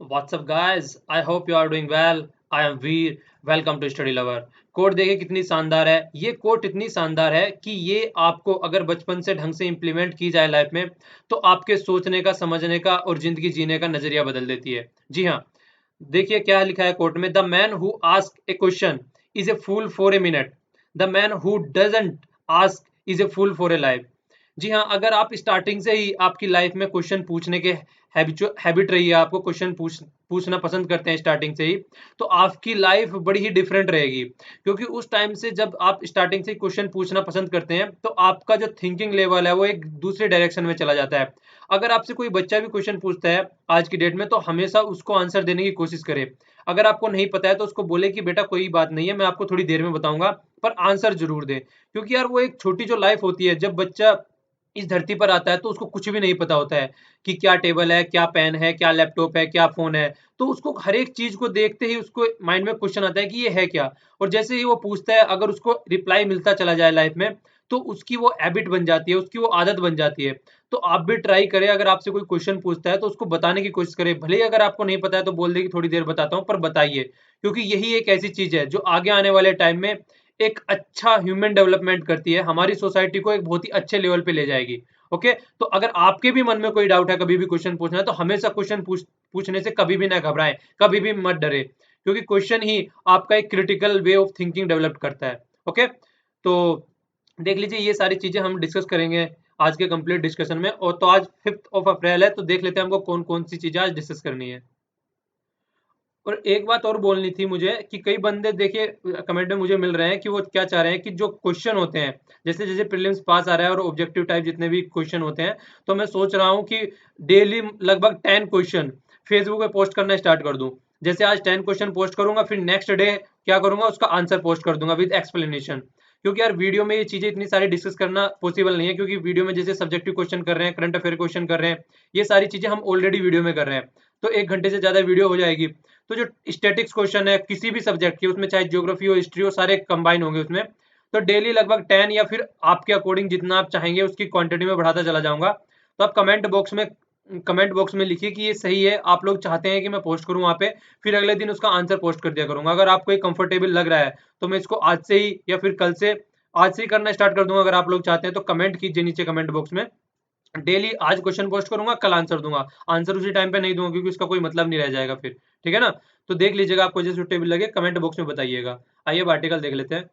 What's up guys? I hope you are doing well. I am Veer. Welcome to Study Lover. Quote देखिए कितनी शानदार है। ये coat इतनी शानदार है कि ये आपको अगर बचपन से ढंग से इम्प्लीमेंट की जाए लाइफ में तो आपके सोचने का, समझने का और जिंदगी जीने का नजरिया बदल देती है। जी हाँ, देखिए क्या लिखा है कोट में। The man who ask a question is a fool for a minute. The man who doesn't ask is a fool for a life. जी हाँ, अगर आप स्टार्टिंग से ही आपकी लाइफ में क्वेश्चन पूछने के हैबिट रही है, आपको क्वेश्चन पूछना पसंद करते हैं स्टार्टिंग से ही, तो आपकी लाइफ बड़ी ही डिफरेंट रहेगी। क्योंकि उस टाइम से जब आप स्टार्टिंग से क्वेश्चन पूछना पसंद करते हैं तो आपका जो थिंकिंग लेवल है वो एक दूसरे डायरेक्शन में चला जाता है। अगर आपसे कोई बच्चा भी क्वेश्चन पूछता है आज की डेट में, तो हमेशा उसको आंसर देने की कोशिश करें। अगर आपको नहीं पता है तो उसको बोले कि बेटा कोई बात नहीं है, मैं आपको थोड़ी देर में बताऊंगा, पर आंसर जरूर दें। क्योंकि यार वो एक छोटी जो लाइफ होती है, जब बच्चा इस धरती पर आता है तो उसको कुछ भी नहीं पता होता है कि क्या टेबल है, क्या पेन है, क्या लैपटॉप है, क्या फोन है। तो उसको हर एक चीज को देखते ही उसको माइंड में क्वेश्चन आता है कि ये है क्या। और जैसे ही वो पूछता है, अगर उसको रिप्लाई मिलता चला जाए लाइफ में, तो उसकी वो हैबिट बन जाती है, उसकी वो आदत बन जाती है। तो आप भी ट्राई करें, अगर आपसे कोई क्वेश्चन पूछता है तो उसको बताने की कोशिश करें। भले ही अगर आपको नहीं पता है तो बोल दे कि थोड़ी देर बताता हूँ, पर बताइए। क्योंकि यही एक ऐसी चीज है जो आगे आने वाले टाइम में एक अच्छा ह्यूमन डेवलपमेंट करती है, हमारी सोसाइटी को एक बहुत ही अच्छे लेवल पे ले जाएगी। ओके, तो अगर आपके भी मन में कोई डाउट है, कभी भी क्वेश्चन पूछना है, तो हमेशा क्वेश्चन पूछने से कभी भी ना घबराएं, कभी भी मत डरे। क्योंकि क्वेश्चन ही आपका एक critical way of thinking develop करता है। ओके, तो देख लीजिए ये सारी चीजें हम डिस्कस करेंगे आज के कंप्लीट डिस्कशन में। और तो आज 5 अप्रैल है, तो देख लेते हैं हमको कौन कौन सी चीजें आज डिस्कस करनी है। और एक बात और बोलनी थी मुझे कि कई बंदे देखिए कमेंट में मुझे मिल रहे हैं कि वो क्या चाह रहे हैं कि जो क्वेश्चन होते हैं, जैसे जैसे प्रीलिम्स पास आ रहा है और ऑब्जेक्टिव टाइप जितने भी क्वेश्चन होते हैं, तो मैं सोच रहा हूँ कि डेली लगभग 10 क्वेश्चन फेसबुक पे पोस्ट करना स्टार्ट कर दूं। जैसे आज 10 क्वेश्चन पोस्ट करूंगा, फिर नेक्स्ट डे क्या करूंगा, उसका आंसर पोस्ट कर दूंगा विद एक्सप्लेनेशन। क्योंकि यार वीडियो में ये चीजें इतनी सारी डिस्कस करना पॉसिबल नहीं है, क्योंकि वीडियो में जैसे सब्जेक्टिव क्वेश्चन कर रहे हैं, करंट अफेयर क्वेश्चन कर रहे हैं, ये सारी चीजें हम ऑलरेडी वीडियो में कर रहे हैं। तो 1 घंटे से ज्यादा वीडियो हो जाएगी। तो जो स्टैटिक्स क्वेश्चन है किसी भी सब्जेक्ट के, उसमें चाहे ज्योग्राफी हो, हिस्ट्री हो, सारे कंबाइन होंगे उसमें। तो डेली लगभग 10 या फिर आपके अकॉर्डिंग जितना आप चाहेंगे उसकी क्वांटिटी में बढ़ाता चला जाऊंगा। तो आप कमेंट बॉक्स में लिखिए कि ये सही है, आप लोग चाहते हैं कि मैं पोस्ट करूं वहां पे। फिर अगले दिन उसका आंसर पोस्ट कर दिया करूंगा। अगर आपको ये कंफर्टेबल लग रहा है तो मैं इसको आज से ही करना स्टार्ट कर दूंगा। अगर आप लोग चाहते हैं तो कमेंट कीजिए नीचे कमेंट बॉक्स में। डेली आज क्वेश्चन पोस्ट करूंगा, कल आंसर दूंगा। आंसर उसी टाइम पे नहीं दूंगा क्योंकि उसका कोई मतलब नहीं रह जाएगा फिर। ठीक है ना? तो देख लीजिएगा, आपको जैसे सुटेबल लगे कमेंट बॉक्स में बताइएगा। आइए अब आर्टिकल देख लेते हैं।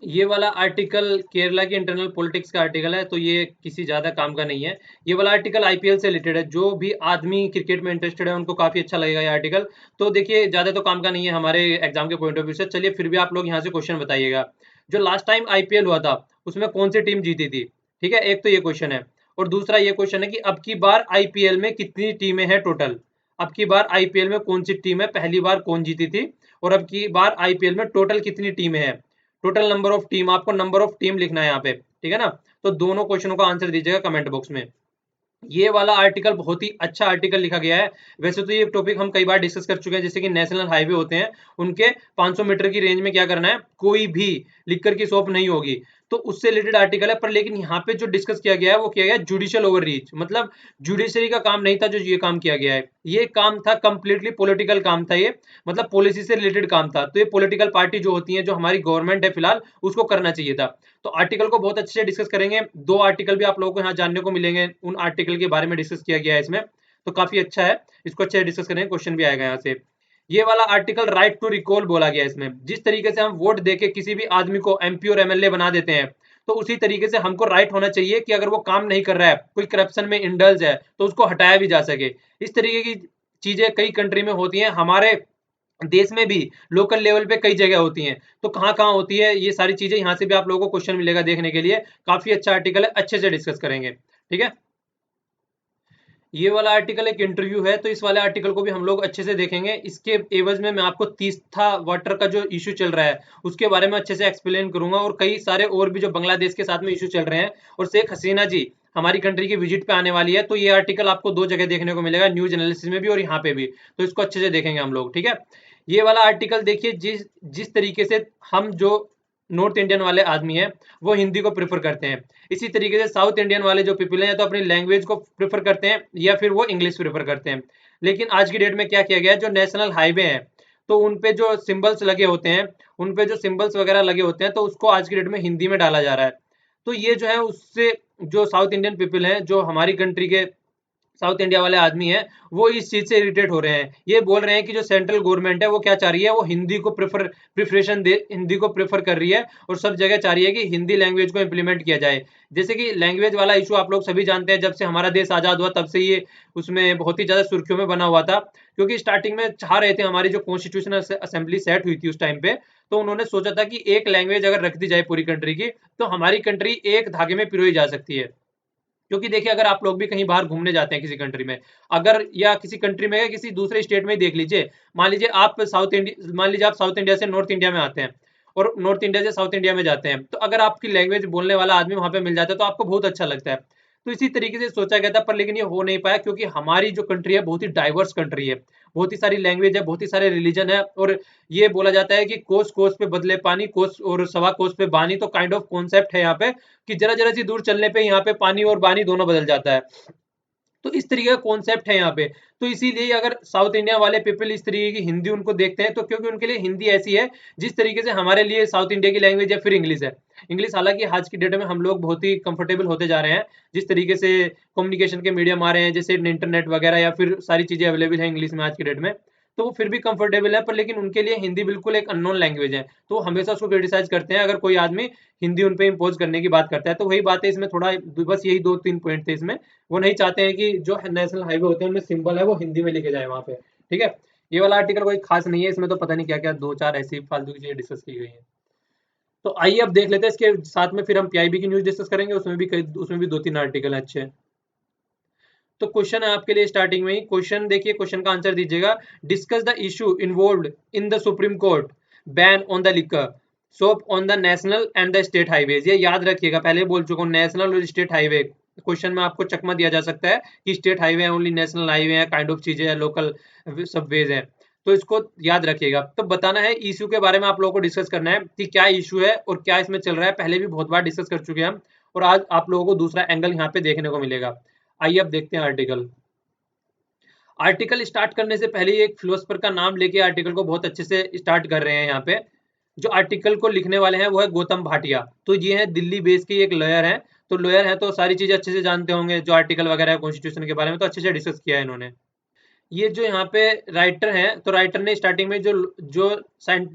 ये वाला आर्टिकल केरला की इंटरनल पॉलिटिक्स का आर्टिकल है, तो ये किसी ज्यादा काम का नहीं है। ये वाला आर्टिकल आईपीएल से रिलेटेड है। जो भी आदमी क्रिकेट में इंटरेस्टेड है उनको काफी अच्छा लगेगा ये आर्टिकल। तो देखिए ज्यादा तो काम का नहीं है हमारे एग्जाम के पॉइंट ऑफ व्यू से। चलिए फिर भी आप लोग यहाँ से क्वेश्चन बताइएगा। जो लास्ट टाइम आईपीएल हुआ था उसमें कौन सी टीम जीती थी? ठीक है, एक तो ये क्वेश्चन है। और दूसरा ये क्वेश्चन है कि अब की बार आईपीएल में कितनी टीमें हैं टोटल। अब की बार आईपीएल में कौन सी टीम है, पहली बार कौन जीती थी, और अब की बार आईपीएल में टोटल कितनी टीमें हैं। टोटल नंबर ऑफ टीम, आपको नंबर ऑफ टीम लिखना है यहाँ पे। ठीक है ना? तो दोनों क्वेश्चनों का आंसर दीजिएगा कमेंट बॉक्स में। ये वाला आर्टिकल बहुत ही अच्छा आर्टिकल लिखा गया है। वैसे तो ये टॉपिक हम कई बार डिस्कस कर चुके हैं, जैसे कि नेशनल हाईवे होते हैं, उनके 500 मीटर की रेंज में क्या करना है, कोई भी लिक्कर की शॉप नहीं होगी। तो उससे रिलेटेड आर्टिकल है। पर लेकिन यहाँ पे जो डिस्कस किया गया है वो किया गया जुडिशियल ओवर रीच, मतलब जुडिशरी का काम नहीं था जो ये काम किया गया है। ये काम था कंप्लीटली पॉलिटिकल काम था ये, मतलब पॉलिसी से रिलेटेड काम था। तो ये पॉलिटिकल पार्टी जो होती है, जो हमारी गवर्नमेंट है फिलहाल, उसको करना चाहिए था। तो आर्टिकल को बहुत अच्छे से डिस्कस करेंगे। 2 आर्टिकल भी आप लोगों को यहाँ जानने को मिलेंगे, उन आर्टिकल के बारे में डिस्कस किया गया है इसमें। तो काफी अच्छा है, इसको अच्छे से डिस्कस करेंगे, क्वेश्चन भी आएगा यहाँ से। ये वाला आर्टिकल राइट टू रिकॉल बोला गया है इसमें। जिस तरीके से हम वोट देके किसी भी आदमी को एमपी और एमएलए बना देते हैं, तो उसी तरीके से हमको राइट होना चाहिए कि अगर वो काम नहीं कर रहा है, कोई करप्शन में इंडल्ज है, तो उसको हटाया भी जा सके। इस तरीके की चीजें कई कंट्री में होती हैं, हमारे देश में भी लोकल लेवल पे कई जगह होती हैं। तो कहाँ कहाँ होती है ये सारी चीजें, यहाँ से भी आप लोगों को क्वेश्चन मिलेगा देखने के लिए। काफी अच्छा आर्टिकल है, अच्छे से डिस्कस करेंगे। ठीक है? ये वाला आर्टिकल एक इंटरव्यू है, तो इस वाले आर्टिकल को भी हम लोग अच्छे से देखेंगे। इसके एवज में मैं आपको तीस्ता वाटर का जो इशू चल रहा है उसके बारे में अच्छे से एक्सप्लेन करूंगा, और कई सारे और भी जो बांग्लादेश के साथ में इशू चल रहे हैं। और शेख हसीना जी हमारी कंट्री की विजिट पे आने वाली है, तो ये आर्टिकल आपको 2 जगह देखने को मिलेगा, न्यूज एनालिसिस में भी और यहाँ पे भी। तो इसको अच्छे से देखेंगे हम लोग। ठीक है? ये वाला आर्टिकल देखिए, जिस जिस तरीके से हम जो नॉर्थ इंडियन वाले आदमी हैं वो हिंदी को प्रेफर करते हैं, इसी तरीके से साउथ इंडियन वाले जो पीपल हैं या तो अपनी लैंग्वेज को प्रेफर करते हैं या फिर वो इंग्लिश प्रेफर करते हैं। लेकिन आज की डेट में क्या किया गया है, जो नेशनल हाईवे है तो उन पे जो सिंबल्स लगे होते हैं, उन पे जो सिंबल्स वगैरह लगे होते हैं तो उसको आज की डेट में हिंदी में डाला जा रहा है। तो ये जो है उससे जो साउथ इंडियन पीपल हैं, जो हमारी कंट्री के साउथ इंडिया वाले आदमी हैं, वो इस चीज से इरिटेट हो रहे हैं। ये बोल रहे हैं कि जो सेंट्रल गवर्नमेंट है वो क्या चाह रही है, वो हिंदी को प्रिफरेशन दे, हिंदी को प्रेफर कर रही है और सब जगह चाह रही है कि हिंदी लैंग्वेज को इंप्लीमेंट किया जाए। जैसे कि लैंग्वेज वाला इशू आप लोग सभी जानते हैं, जब से हमारा देश आजाद हुआ तब से ये उसमें बहुत ही ज्यादा सुर्खियों में बना हुआ था, क्योंकि स्टार्टिंग में चाह रहे थे, हमारी जो कॉन्स्टिट्यूशनल असेंबली सेट हुई थी उस टाइम पे, तो उन्होंने सोचा था कि एक लैंग्वेज अगर रख दी जाए पूरी कंट्री की, तो हमारी कंट्री एक धागे में पिरोई जा सकती है। क्योंकि देखिए, अगर आप लोग भी कहीं बाहर घूमने जाते हैं किसी कंट्री में, अगर या किसी कंट्री में या किसी दूसरे स्टेट में देख लीजिए, मान लीजिए आप साउथ इंडिया से नॉर्थ इंडिया में आते हैं और नॉर्थ इंडिया से साउथ इंडिया में जाते हैं, तो अगर आपकी लैंग्वेज बोलने वाला आदमी वहां पे मिल जाता है तो आपको बहुत अच्छा लगता है। तो इसी तरीके से सोचा गया था, पर लेकिन ये हो नहीं पाया, क्योंकि हमारी जो कंट्री है बहुत ही डाइवर्स कंट्री है, बहुत ही सारी लैंग्वेज है, बहुत ही सारे रिलीजन है, और ये बोला जाता है कि कोस कोस पे बदले पानी, कोस और सवा कोस पे बानी, तो काइंड ऑफ कॉन्सेप्ट है यहाँ पे कि जरा जरा सी दूर चलने पे यहाँ पे पानी और बानी दोनों बदल जाता है। तो इस तरीके का कॉन्सेप्ट है यहाँ पे। तो इसीलिए अगर साउथ इंडिया वाले पीपल इस तरीके की हिंदी उनको देखते हैं, तो क्योंकि उनके लिए हिंदी ऐसी है जिस तरीके से हमारे लिए साउथ इंडिया की लैंग्वेज है, फिर इंग्लिश है। इंग्लिश हालांकि आज की डेट में हम लोग बहुत ही कंफर्टेबल होते जा रहे हैं, जिस तरीके से कम्युनिकेशन के मीडियम आ रहे हैं, जैसे इंटरनेट वगैरह, या फिर सारी चीजें अवेलेबल है इंग्लिश में आज की डेट में, तो वो फिर भी कंफर्टेबल है, पर लेकिन उनके लिए हिंदी बिल्कुल एक अननोन लैंग्वेज है, तो वो हमेशा उसको क्रिटिसाइज करते हैं अगर कोई आदमी हिंदी उन पे इम्पोज करने की बात करता है। तो वही बात है इसमें, थोड़ा बस यही दो तीन पॉइंट थे इसमें। वो नहीं चाहते हैं कि जो नेशनल हाईवे होते हैं उनमें सिंबल है वो हिंदी में लिखे जाए वहां पे। ठीक है, ये वाला आर्टिकल कोई खास नहीं है, इसमें तो पता नहीं क्या क्या दो चार ऐसी फालतू की चीजें डिस्कस की गई है। तो आइए अब देख लेते हैं, इसके साथ में फिर हम पीआईबी की न्यूज डिस्कस करेंगे, उसमें भी दो तीन आर्टिकल हैं अच्छे। तो क्वेश्चन है आपके लिए स्टार्टिंग में ही, क्वेश्चन देखिए, क्वेश्चन का आंसर दीजिएगा। Discuss the issue involved in the supreme court ban on the liquor soap on the national and the state highways. ये याद रखिएगा, पहले बोल चुका हूँ, नेशनल और स्टेट हाईवे। क्वेश्चन में आपको चकमा दिया जा सकता है कि स्टेट हाईवे है, ओनली नेशनल हाईवे है, काइंड ऑफ चीजें है, लोकल सबवेज है, तो इसको याद रखिएगा। तो बताना है इशू के बारे में, आप लोगों को डिस्कस करना है कि क्या इशू है और क्या इसमें चल रहा है। पहले भी बहुत बार डिस्कस कर चुके हैं हम, और आज आप लोगों को दूसरा एंगल यहाँ पे देखने को मिलेगा। आइए अब देखते हैं आर्टिकल। आर्टिकल स्टार्ट करने से पहले एक फिलोसफर का नाम लेके आर्टिकल को बहुत अच्छे से स्टार्ट कर रहे हैं यहाँ पे। जो आर्टिकल को लिखने वाले हैं वो है गौतम भाटिया। तो ये है दिल्ली बेस के एक लॉयर हैं, तो लॉयर है तो सारी चीजें अच्छे से जानते होंगे, जो आर्टिकल वगैरह है कॉन्स्टिट्यूशन के बारे में तो अच्छे से डिस्कस किया है इन्होंने। ये जो यहाँ पे राइटर हैं, तो राइटर ने स्टार्टिंग में जो जो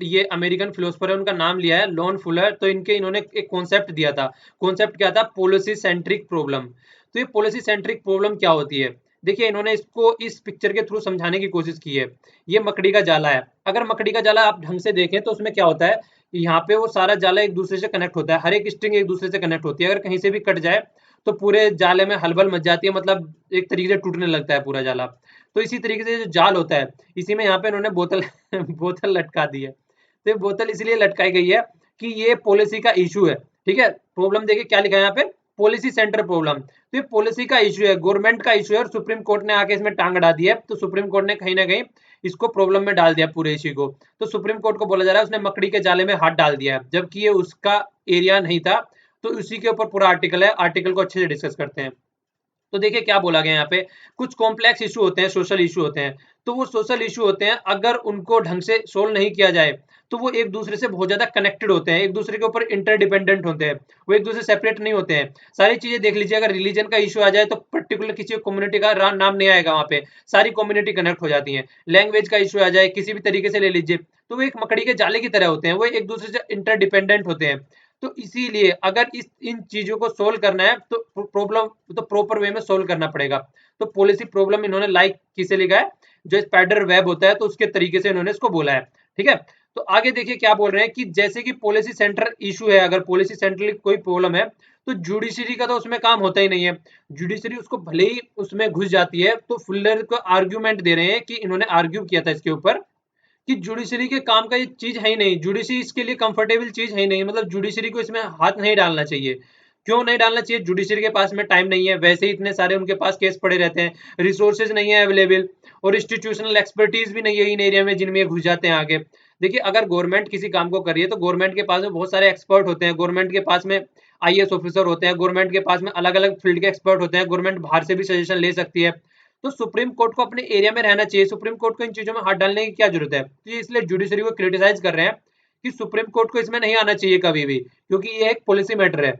ये अमेरिकन फिलोसफर है उनका नाम लिया है लॉन फुलर। तो इन्होंने एक कॉन्सेप्ट दिया था। कॉन्सेप्ट क्या था? Policy centric problem. तो ये पॉलिसी सेंट्रिक प्रॉब्लम क्या होती है, देखिए इन्होंने इसको इस पिक्चर के थ्रू समझाने की कोशिश की है। ये मकड़ी का जाला है। अगर मकड़ी का जाला आप ढंग से देखें तो उसमें क्या होता है, यहाँ पे वो सारा जाला एक दूसरे से कनेक्ट होता है, हर एक स्ट्रिंग एक दूसरे से कनेक्ट होती है। अगर कहीं से भी कट जाए तो पूरे जाले में हलबल मच जाती है, मतलब एक तरीके से टूटने लगता है पूरा जाला। तो इसी तरीके से जो जाल होता है, इसी में यहाँ पे इन्होंने बोतल बोतल लटका दी है। तो ये बोतल इसलिए लटकाई गई है कि ये पॉलिसी का इशू है। ठीक है, प्रॉब्लम देखिए क्या लिखा है यहाँ पे, पॉलिसी सेंटर प्रॉब्लम। तो ये पॉलिसी का इशू है, गवर्नमेंट का इशू है, और सुप्रीम कोर्ट ने आके इसमें टांग अड़ा दी है। तो सुप्रीम कोर्ट ने कहीं ना कहीं इसको प्रॉब्लम में डाल दिया पूरे इशू को। तो सुप्रीम कोर्ट को बोला जा रहा है उसने मकड़ी के जाले में हाथ डाल दिया है, जबकि ये उसका एरिया नहीं था। तो उसी के ऊपर पूरा आर्टिकल है, आर्टिकल को अच्छे से डिस्कस करते हैं। तो देखिए क्या बोला गया यहाँ पे, कुछ कॉम्प्लेक्स इशू होते हैं, सोशल इशू होते हैं। तो वो सोशल इशू होते हैं, अगर उनको ढंग से सोल्व नहीं किया जाए तो वो एक दूसरे से बहुत ज्यादा कनेक्टेड होते हैं, एक दूसरे के ऊपर इंटरडिपेंडेंट होते हैं, वो एक दूसरे से सेपरेट नहीं होते हैं। सारी चीजें देख लीजिए, अगर रिलीजन का इशू आ जाए तो पर्टिकुलर किसी कम्युनिटी का नाम नहीं आएगा वहां पे, सारी कम्युनिटी कनेक्ट हो जाती है। लैंग्वेज का इशू आ जाए किसी भी तरीके से ले लीजिए, तो वो एक मकड़ी के जाले की तरह होते हैं, वो एक दूसरे से इंटरडिपेंडेंट होते हैं। तो इसीलिए अगर इस इन चीजों को सोल्व करना है तो प्रॉब्लम तो प्रॉपर वे में सोल्व करना पड़ेगा। तो पॉलिसी प्रॉब्लम इन्होंने लाइक किसे लिखा है, जो स्पाइडर वेब होता है तो उसके तरीके से इन्होंने इसको बोला है। ठीक है, तो आगे देखिए क्या बोल रहे हैं कि जैसे कि पॉलिसी सेंटर इशू है, अगर पॉलिसी सेंटर कोई प्रॉब्लम है तो जुडिशरी का तो उसमें काम होता ही नहीं है। जुडिशरी उसको भले ही उसमें घुस जाती है। तो फुलर को आर्ग्यूमेंट दे रहे हैं कि इन्होंने आर्ग्यू किया था इसके ऊपर कि जुडिशरी के काम का ये चीज है ही नहीं, जुडिशरी इसके लिए कंफर्टेबल चीज है ही नहीं, मतलब जुडिशरी को इसमें हाथ नहीं डालना चाहिए। क्यों नहीं डालना चाहिए? जुडिशरी के पास में टाइम नहीं है, वैसे ही इतने सारे उनके पास केस पड़े रहते हैं, रिसोर्सेज नहीं है अवेलेबल, और इंस्टीट्यूशनल एक्सपर्टीज भी नहीं है इन एरिया में जिनमें घुस जाते हैं आगे। देखिए अगर गवर्नमेंट किसी काम को कर रही है तो गवर्नमेंट के पास में बहुत सारे एक्सपर्ट होते हैं, गवर्नमेंट के पास में आईएएस ऑफिसर होते हैं, गवर्नमेंट के पास में अलग अलग फील्ड के एक्सपर्ट होते हैं, गवर्नमेंट बाहर से भी सजेशन ले सकती है। तो सुप्रीम कोर्ट को अपने एरिया में रहना चाहिए, सुप्रीम कोर्ट को इन चीजों में हाथ डालने की क्या जरूरत है। तो ये इसलिए जुडिशरी को क्रिटिसाइज कर रहे हैं कि सुप्रीम कोर्ट को इसमें नहीं आना चाहिए कभी भी, क्योंकि ये एक पॉलिसी मैटर है।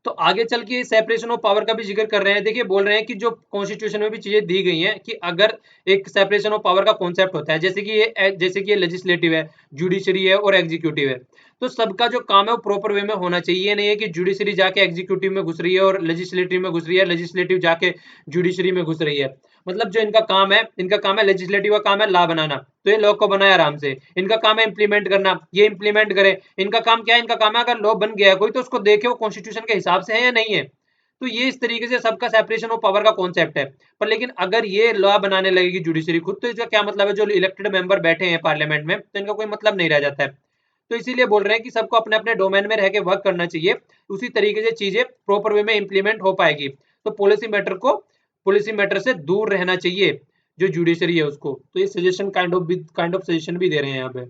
तो आगे चल के सेपरेशन ऑफ पावर का भी जिक्र कर रहे हैं। देखिए बोल रहे हैं कि जो कॉन्स्टिट्यूशन में भी चीजें दी गई हैं कि अगर एक सेपरेशन ऑफ पावर का कॉन्सेप्ट होता है, जैसे कि ये लेजिस्लेटिव है, जुडिशरी है और एग्जीक्यूटिव है, तो सबका जो काम है वो प्रॉपर वे में होना चाहिए। ये नहीं है कि जुडिशरी जाके एग्जीक्यूटिव में घुस रही है और लेजिस्लेटिव में घुस रही है, लेजिस्लेटिव जाके जुडिशरी में घुस रही है। मतलब जो इनका काम है लेजिस्लेटिव का काम है लॉ बनाना, तो ये लॉ को बनाए आराम से। इनका काम है इंप्लीमेंट करना, ये इंप्लीमेंट करे। इनका काम क्या है, इनका काम है अगर लॉ बन गया है कोई तो उसको देखे वो कॉन्स्टिट्यूशन के हिसाब से है या नहीं है। तो ये इस तरीके से सबका सेपरेशन ऑफ पावर का कॉन्सेप्ट है। पर लेकिन अगर ये लॉ बनाने लगेगी जुडिशरी खुद, तो इसका क्या मतलब है, जो इलेक्टेड मेंबर बैठे हैं पार्लियामेंट में, तो इनका कोई मतलब नहीं रह जाता है। तो इसीलिए बोल रहे हैं कि सबको अपने अपने डोमेन में रह के वर्क करना चाहिए, उसी तरीके से चीजें प्रॉपर वे में इंप्लीमेंट हो पाएगी। तो पॉलिसी मैटर से दूर रहना चाहिए जो जुडिशरी है उसको। तो ये सजेशन काइंड ऑफ सजेशन भी दे रहे हैं यहाँ पे।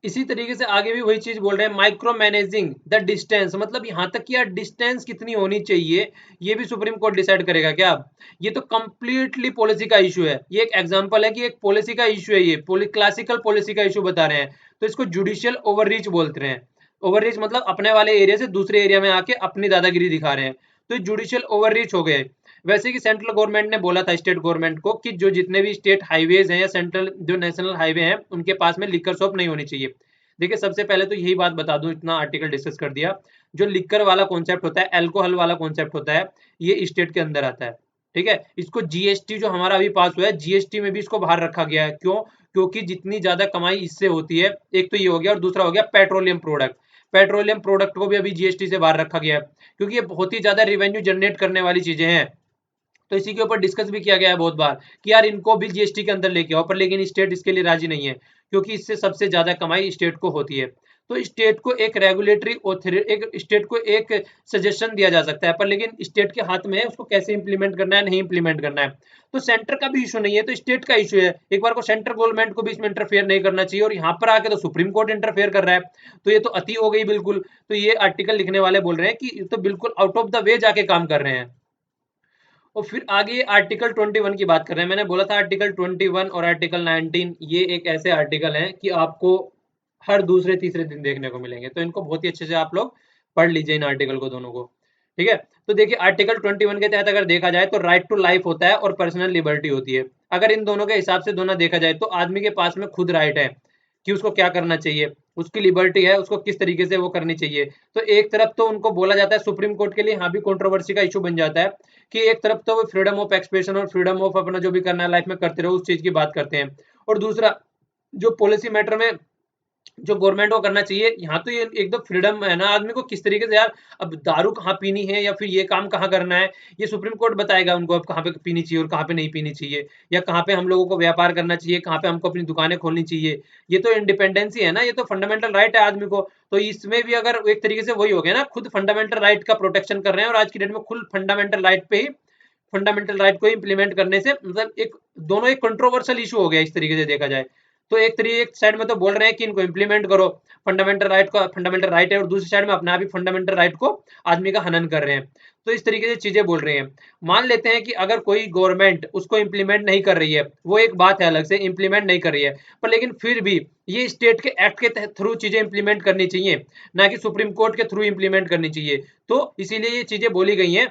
इसी तरीके से आगे भी वही चीज बोल रहे हैं, माइक्रो मैनेजिंग द डिस्टेंस, मतलब यहां तक कि यार डिस्टेंस कितनी होनी चाहिए ये भी सुप्रीम कोर्ट डिसाइड करेगा क्या। ये तो कंप्लीटली पॉलिसी का इशू है। ये एक एग्जांपल है कि एक पॉलिसी का इशू है, ये क्लासिकल पॉलिसी का इशू बता रहे हैं। तो इसको जुडिशियल ओवररीच बोलते हैं। ओवररीच मतलब अपने वाले एरिया से दूसरे एरिया में आके अपनी दादागिरी दिखा रहे हैं, तो जुडिशियल ओवररीच हो गए। वैसे कि सेंट्रल गवर्नमेंट ने बोला था स्टेट गवर्नमेंट को कि जो जितने भी स्टेट हाईवेज हैं या सेंट्रल जो नेशनल हाईवे हैं उनके पास में लिकर शॉप नहीं होनी चाहिए। देखिए सबसे पहले तो यही बात बता दूं, इतना आर्टिकल डिस्कस कर दिया, जो लिकर वाला कॉन्सेप्ट होता है, अल्कोहल वाला कॉन्सेप्ट होता है, ये स्टेट के अंदर आता है। ठीक है, इसको जीएसटी जो हमारा अभी पास हुआ है, जीएसटी में भी इसको बाहर रखा गया है। क्यों? क्योंकि जितनी ज्यादा कमाई इससे होती है, एक तो ये हो गया, और दूसरा हो गया पेट्रोलियम प्रोडक्ट। पेट्रोलियम प्रोडक्ट को भी अभी जीएसटी से बाहर रखा गया है, क्योंकि ये बहुत ही ज्यादा रेवेन्यू जनरेट करने वाली चीजें हैं। तो इसी के ऊपर डिस्कस भी किया गया है बहुत बार कि यार इनको भी जीएसटी के अंदर लेके आओ, पर लेकिन स्टेट इसके लिए राजी नहीं है, क्योंकि इससे सबसे ज्यादा कमाई स्टेट को होती है। तो स्टेट को एक रेगुलेटरी ऑथोरिटी, एक स्टेट को एक सजेशन दिया जा सकता है, पर लेकिन स्टेट के हाथ में है उसको कैसे इंप्लीमेंट करना है, नहीं इंप्लीमेंट करना है। तो सेंटर का भी इशू नहीं है, तो स्टेट का इशू है। एक बार को सेंट्रल गवर्नमेंट को भी इसमें इंटरफेयर नहीं करना चाहिए, और यहाँ पर आके तो सुप्रीम कोर्ट इंटरफेयर कर रहा है, तो ये तो अति हो गई बिल्कुल। तो ये आर्टिकल लिखने वाले बोल रहे हैं कि ये तो बिल्कुल आउट ऑफ द वे जाके काम कर रहे हैं। और फिर आगे आर्टिकल 21 की बात कर रहे हैं। मैंने बोला था आर्टिकल 21 और आर्टिकल 19 ये एक ऐसे आर्टिकल हैं कि आपको हर दूसरे तीसरे दिन देखने को मिलेंगे, तो इनको बहुत ही अच्छे से आप लोग पढ़ लीजिए इन आर्टिकल को दोनों को। ठीक है, तो देखिए आर्टिकल 21 के तहत अगर देखा जाए तो राइट टू लाइफ होता है और पर्सनल लिबर्टी होती है। अगर इन दोनों के हिसाब से दोनों देखा जाए तो आदमी के पास में खुद राइट है कि उसको क्या करना चाहिए, उसकी लिबर्टी है उसको किस तरीके से वो करनी चाहिए। तो एक तरफ तो उनको बोला जाता है, सुप्रीम कोर्ट के लिए यहाँ भी कंट्रोवर्सी का इशू बन जाता है कि एक तरफ तो वो फ्रीडम ऑफ एक्सप्रेशन और फ्रीडम ऑफ अपना जो भी करना है लाइफ में करते रहो उस चीज की बात करते हैं, और दूसरा जो पॉलिसी मैटर में जो गवर्नमेंट को करना चाहिए, यहाँ तो ये एकदम फ्रीडम है ना आदमी को किस तरीके से यार, अब दारू कहाँ पीनी है या फिर ये काम कहाँ करना है, ये सुप्रीम कोर्ट बताएगा उनको अब कहाँ पे पीनी चाहिए और कहाँ पे नहीं पीनी चाहिए, या कहाँ पे हम लोगों को व्यापार करना चाहिए, कहाँ पे हमको अपनी दुकानें खोलनी चाहिए। ये तो इंडिपेंडेंसी है ना, ये तो फंडामेंटल राइट है आदमी को। तो इसमें भी अगर एक तरीके से वही हो गया ना, खुद फंडामेंटल राइट का प्रोटेक्शन कर रहे हैं, और आज की डेट में खुद फंडामेंटल राइट पे ही फंडामेंटल राइट को इम्प्लीमेंट करने से मतलब एक दोनों एक कंट्रोवर्शियल इशू हो गया इस तरीके से देखा जाए। तो एक साइड में तो बोल रहे हैं कि इनको इम्प्लीमेंट करो, फंडामेंटल राइट है, और दूसरी साइड में अपना भी फंडामेंटल राइट को आदमी का हनन कर रहे हैं। तो इस तरीके से चीजें बोल रहे हैं। मान लेते हैं कि अगर कोई गवर्नमेंट उसको इम्प्लीमेंट नहीं कर रही है, वो एक बात है, अलग से इम्प्लीमेंट नहीं कर रही है, पर लेकिन फिर भी ये स्टेट के एक्ट के थ्रू चीजें इंप्लीमेंट करनी चाहिए, ना कि सुप्रीम कोर्ट के थ्रू इंप्लीमेंट करनी चाहिए। तो इसीलिए ये चीजें बोली गई हैं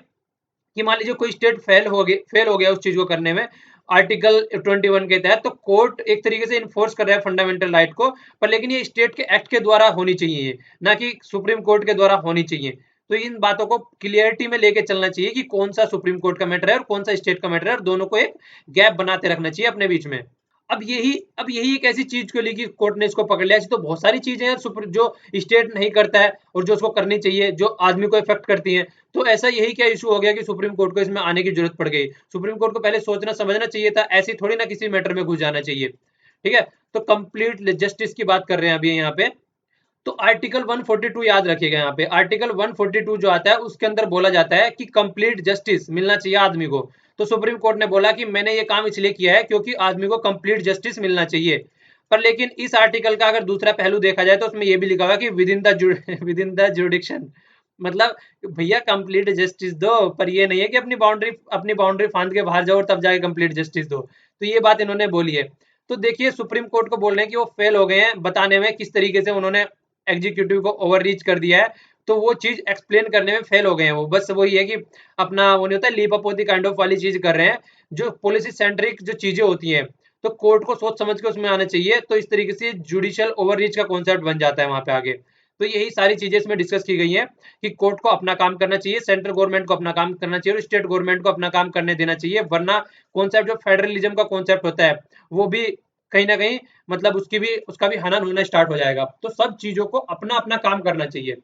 कि मान लीजिए कोई स्टेट फेल हो गया उस चीज को करने में आर्टिकल 21 के तहत, तो कोर्ट एक तरीके से इन्फोर्स कर रहा है फंडामेंटल राइट को, पर लेकिन ये स्टेट के एक्ट के द्वारा होनी चाहिए, ना कि सुप्रीम कोर्ट के द्वारा होनी चाहिए। तो इन बातों को क्लियरिटी में लेके चलना चाहिए कि कौन सा सुप्रीम कोर्ट का मैटर है और कौन सा स्टेट का मैटर है, और दोनों को एक गैप बनाते रखना चाहिए अपने बीच में। अब यही एक ऐसी चीज को लेकर कोर्ट ने इसको पकड़ लिया। ऐसी तो बहुत सारी चीजें हैं जो स्टेट नहीं करता है और जो उसको करनी चाहिए, जो आदमी को इफेक्ट करती हैं। तो ऐसा यही क्या इशू हो गया कि सुप्रीम कोर्ट को इसमें आने की जरूरत पड़ गई। सुप्रीम कोर्ट को पहले सोचना समझना चाहिए था, ऐसी थोड़ी ना किसी मैटर में घुस जाना चाहिए। ठीक है, तो कंप्लीट जस्टिस की बात कर रहे हैं अभी यहाँ पे। तो आर्टिकल 142 याद रखिएगा, यहाँ पे आर्टिकल 142 जो आता है उसके अंदर बोला जाता है कि कंप्लीट जस्टिस मिलना चाहिए आदमी को। तो सुप्रीम कोर्ट ने बोला कि मैंने ये काम इसलिए किया है क्योंकि आदमी को कंप्लीट जस्टिस मिलना चाहिए। पर लेकिन इस आर्टिकल का अगर दूसरा पहलू देखा जाए तो उसमें यह भी लिखा हुआ है कि विद इन द जुडिक्शन, मतलब भैया कंप्लीट जस्टिस दो, पर ये नहीं है कि अपनी बाउंड्री फांद के बाहर जाओ और तब जाके कंप्लीट जस्टिस दो। तो ये बात इन्होंने बोली है। तो देखिए सुप्रीम कोर्ट को बोल रहे हैं कि वो फेल हो गए हैं बताने में किस तरीके से उन्होंने एग्जीक्यूटिव को ओवर रीच कर दिया है। तो वो चीज एक्सप्लेन करने में फेल हो गए हैं वो, बस वही है कि अपना वो नहीं होता लीप अप होती काइंड ऑफ वाली चीज कर रहे हैं, जो पॉलिसी सेंट्रिक जो चीजें होती हैं। तो कोर्ट को सोच समझ के उसमें आना चाहिए, तो इस तरीके से जुडिशियल ओवर रीच का कॉन्सेप्ट बन जाता है वहां पे आगे। तो यही सारी चीजें इसमें डिस्कस की गई हैं कि कोर्ट को अपना काम करना चाहिए, सेंट्रल गवर्नमेंट को अपना काम करना चाहिए और स्टेट गवर्नमेंट को अपना काम करने देना चाहिए, वरना कॉन्सेप्ट जो फेडरलिज्म का कॉन्सेप्ट होता है वो भी कहीं ना कहीं मतलब उसका भी हनन होना स्टार्ट हो जाएगा। तो सब चीजों को अपना अपना काम करना चाहिए।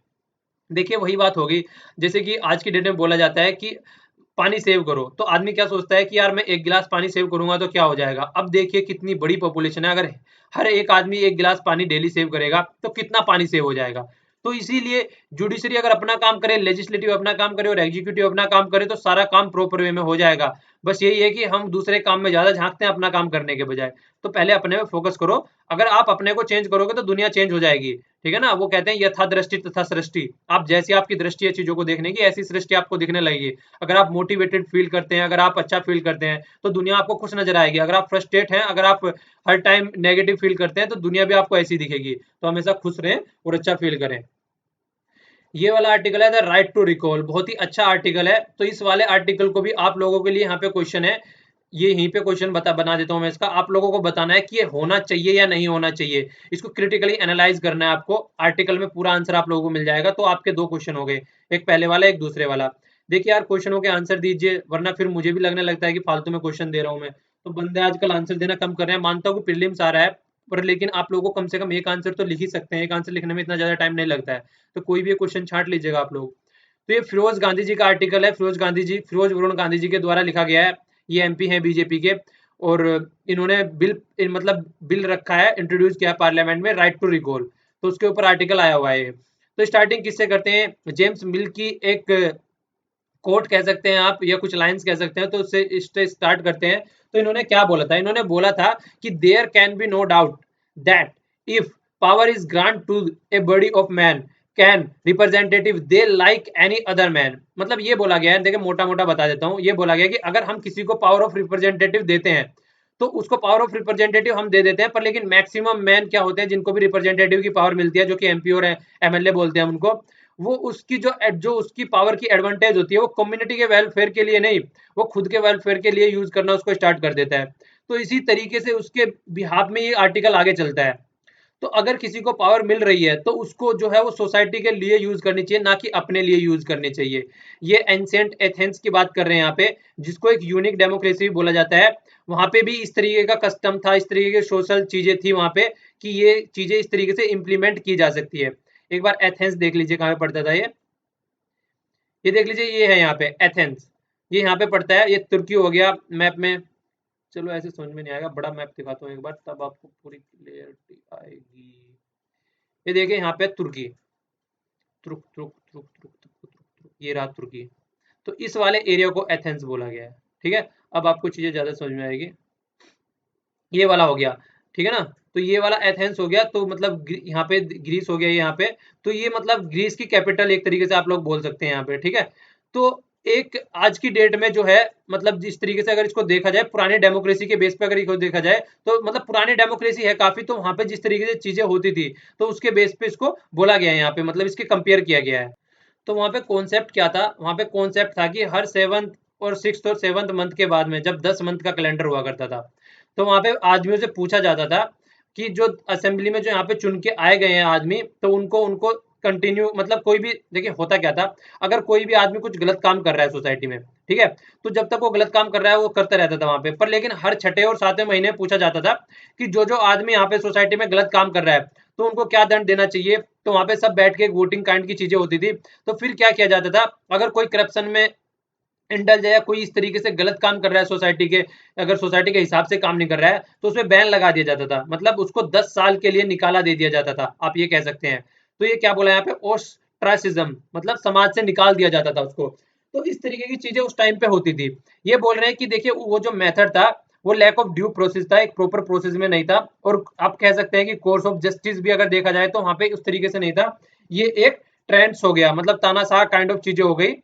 देखिए वही बात होगी, जैसे कि आज की डेट में बोला जाता है कि पानी सेव करो, तो आदमी क्या सोचता है कि यार मैं एक गिलास पानी सेव करूंगा तो क्या हो जाएगा। अब देखिए कितनी बड़ी पॉपुलेशन है, अगर हर एक आदमी एक गिलास पानी डेली सेव करेगा तो कितना पानी सेव हो जाएगा। तो इसीलिए जुडिशरी अगर अपना काम करे, लेजिस्लेटिव अपना काम करे और एग्जीक्यूटिव अपना काम करे तो सारा काम प्रॉपर वे में हो जाएगा। बस यही है कि हम दूसरे काम में ज्यादा झांकते हैं अपना काम करने के बजाय। तो पहले अपने में फोकस करो, अगर आप अपने को चेंज करोगे तो दुनिया चेंज हो जाएगी। ठीक है ना, वो कहते हैं यथा दृष्टि तथा सृष्टि। आप जैसी आपकी दृष्टि है चीजों को देखने की, ऐसी सृष्टि आपको दिखने लगेगी। अगर आप मोटिवेटेड फील करते हैं, अगर आप अच्छा फील करते हैं तो दुनिया आपको खुश नजर आएगी। अगर आप फ्रस्ट्रेट हैं, अगर आप हर टाइम नेगेटिव फील करते हैं तो दुनिया भी आपको ऐसी दिखेगी। तो हमेशा खुश रहें और अच्छा फील करें। ये वाला आर्टिकल है द राइट टू रिकॉल, बहुत ही अच्छा आर्टिकल है। तो इस वाले आर्टिकल को भी आप लोगों के लिए यहाँ पे क्वेश्चन है, ये यहीं पे क्वेश्चन बना देता हूँ मैं इसका। आप लोगों को बताना है कि ये होना चाहिए या नहीं होना चाहिए, इसको क्रिटिकली एनालाइज करना है आपको। आर्टिकल में पूरा आंसर आप लोगों को मिल जाएगा। तो आपके दो क्वेश्चन हो गए, एक पहले वाला एक दूसरे वाला। देखिए यार क्वेश्चनों के आंसर दीजिए, वरना फिर मुझे भी लगने लगता है कि फालतू में क्वेश्चन दे रहा हूँ मैं। तो बंदे आजकल आंसर देना कम कर रहे हैं, मानता हूँ कि प्रीलिम्स आ रहा है, पर लेकिन आप लोगों को कम से कम एक आंसर तो लिख ही सकते हैं, एक आंसर लिखने में इतना ज्यादा टाइम नहीं लगता है। तो कोई भी क्वेश्चन छांट लीजिएगा आप लोग। तो ये फिरोज गांधी जी का आर्टिकल है, फिरोज वरुण गांधी जी के द्वारा लिखा गया है। ये एमपी हैं बीजेपी के, और इन्होंने मतलब बिल रखा है, इंट्रोड्यूस किया पार्लियामेंट में, राइट टू रिकॉल। तो उसके ऊपर आर्टिकल आया हुआ है। तो स्टार्टिंग किससे करते हैं, जेम्स मिल की एक कोट कह सकते हैं आप या कुछ लाइंस कह सकते हैं, तो उससे इससे स्टार्ट करते हैं। तो इन्होंने क्या बोला था, इन्होंने बोला था कि there can be no doubt that if power is grant to a body of man can representative they like any other man. मतलब ये बोला गया है, देखिए मोटा मोटा बता देता हूँ, ये बोला गया कि अगर हम किसी को पावर ऑफ रिप्रेजेंटेटिव देते हैं तो उसको पावर ऑफ रिप्रेजेंटेटिव हम दे देते हैं, पर लेकिन मैक्सिमम मैन क्या होते हैं जिनको भी रिप्रेजेंटेटिव की पावर मिलती है, जो कि एमपी और एमएलए बोलते हैं उनको, वो उसकी जो उसकी पावर की एडवांटेज होती है वो कम्युनिटी के वेलफेयर के लिए नहीं, वो खुद के वेलफेयर के लिए यूज करना उसको स्टार्ट कर देता है। तो इसी तरीके से उसके बिहाफ में ये आर्टिकल आगे चलता है। तो अगर किसी को पावर मिल रही है तो उसको जो है वो सोसाइटी के लिए यूज करनी चाहिए, ना कि अपने लिए यूज करनी चाहिए। ये एंशिएंट एथेंस की बात कर रहे हैं यहाँ पे, जिसको एक यूनिक डेमोक्रेसी भी बोला जाता है। वहां पे भी इस तरीके का कस्टम था, इस तरीके की सोशल चीजें थी वहां पे, कि ये चीजें इस तरीके से इंप्लीमेंट की जा सकती है। एक बार एथेंस देख लीजिए कहाँ पे पड़ता था ये देख लीजिए, ये है यहाँ पे एथेंस, ये यहाँ पे पड़ता है, ये तुर्की हो गया मैप में। चलो ऐसे समझ में नहीं आएगा, बड़ा मैप दिखाता हूँ एक बार, तब आपको पूरी क्लियरिटी आएगी। ये देखिए यहाँ पे तुर्की, तुर्क तुर्क तुर्क तुर्क तुर्क तुर्क तुर्क, ये रहा तुर्की। तो इस वाले एरिया को एथेंस बोला गया है। ठीक है, अब आपको चीजें ज्यादा समझ में आएगी। ये वाला हो गया, ठीक है ना। तो ये वाला एथेंस हो गया, तो मतलब यहाँ पे ग्रीस हो गया यहाँ पे। तो ये मतलब ग्रीस की कैपिटल एक तरीके से आप लोग बोल सकते हैं यहाँ पे। ठीक है, तो एक आज की डेट में जो है, मतलब जिस तरीके से अगर इसको देखा जाए पुरानी डेमोक्रेसी के बेस पे अगर इसको देखा जाए, तो मतलब पुरानी डेमोक्रेसी है काफी, तो वहां पे जिस तरीके से चीजें होती थी तो उसके बेस पे इसको बोला गया है यहाँ पे, मतलब इसके कंपेयर किया गया है। तो वहां पे कॉन्सेप्ट क्या था, वहां पे कॉन्सेप्ट था कि हर 7th और 6th और 7th मंथ के बाद में, जब 10 मंथ का कैलेंडर हुआ करता था, तो वहां पे आदमियों से पूछा जाता था कि जो असेंबली में जो यहाँ पे चुन के आए गए हैं आदमी, तो उनको उनको कंटिन्यू, मतलब कोई भी, देखिए होता क्या था, अगर कोई भी आदमी कुछ गलत काम कर रहा है सोसाइटी में, ठीक है, तो जब तक वो गलत काम कर रहा है वो करता रहता था वहां पे, पर लेकिन हर छठे और सातवें महीने पूछा जाता था कि जो जो आदमी यहाँ पे सोसाइटी में गलत काम कर रहा है तो उनको क्या दंड देना चाहिए। तो वहां पे सब बैठ के वोटिंग काइंड की चीजें होती थी। तो फिर क्या किया जाता था, अगर कोई करप्शन में इंडल्ज है या कोई इस तरीके से गलत काम कर रहा है सोसाइटी के, अगर सोसाइटी के हिसाब से काम नहीं कर रहा है, तो उसमें बैन लगा दिया जाता था, मतलब उसको 10 साल के लिए निकाला दे दिया जाता था, आप ये कह सकते हैं। तो ये क्या बोला यहाँ पे, ओस्ट्रासिज्म, मतलब समाज से निकाल दिया जाता था उसको। तो इस तरीके की चीजें उस टाइम पे होती थी। ये बोल रहे हैं कि देखिए वो जो मेथड था वो लैक ऑफ ड्यू प्रोसेस था, एक प्रॉपर प्रोसेस में नहीं था। और आप कह सकते हैं कि कोर्स ऑफ जस्टिस भी अगर देखा जाए तो वहां पे उस तरीके से नहीं था, ये एक ट्रेंड्स हो गया, मतलब तानाशाह काइंड ऑफ चीजें हो गई।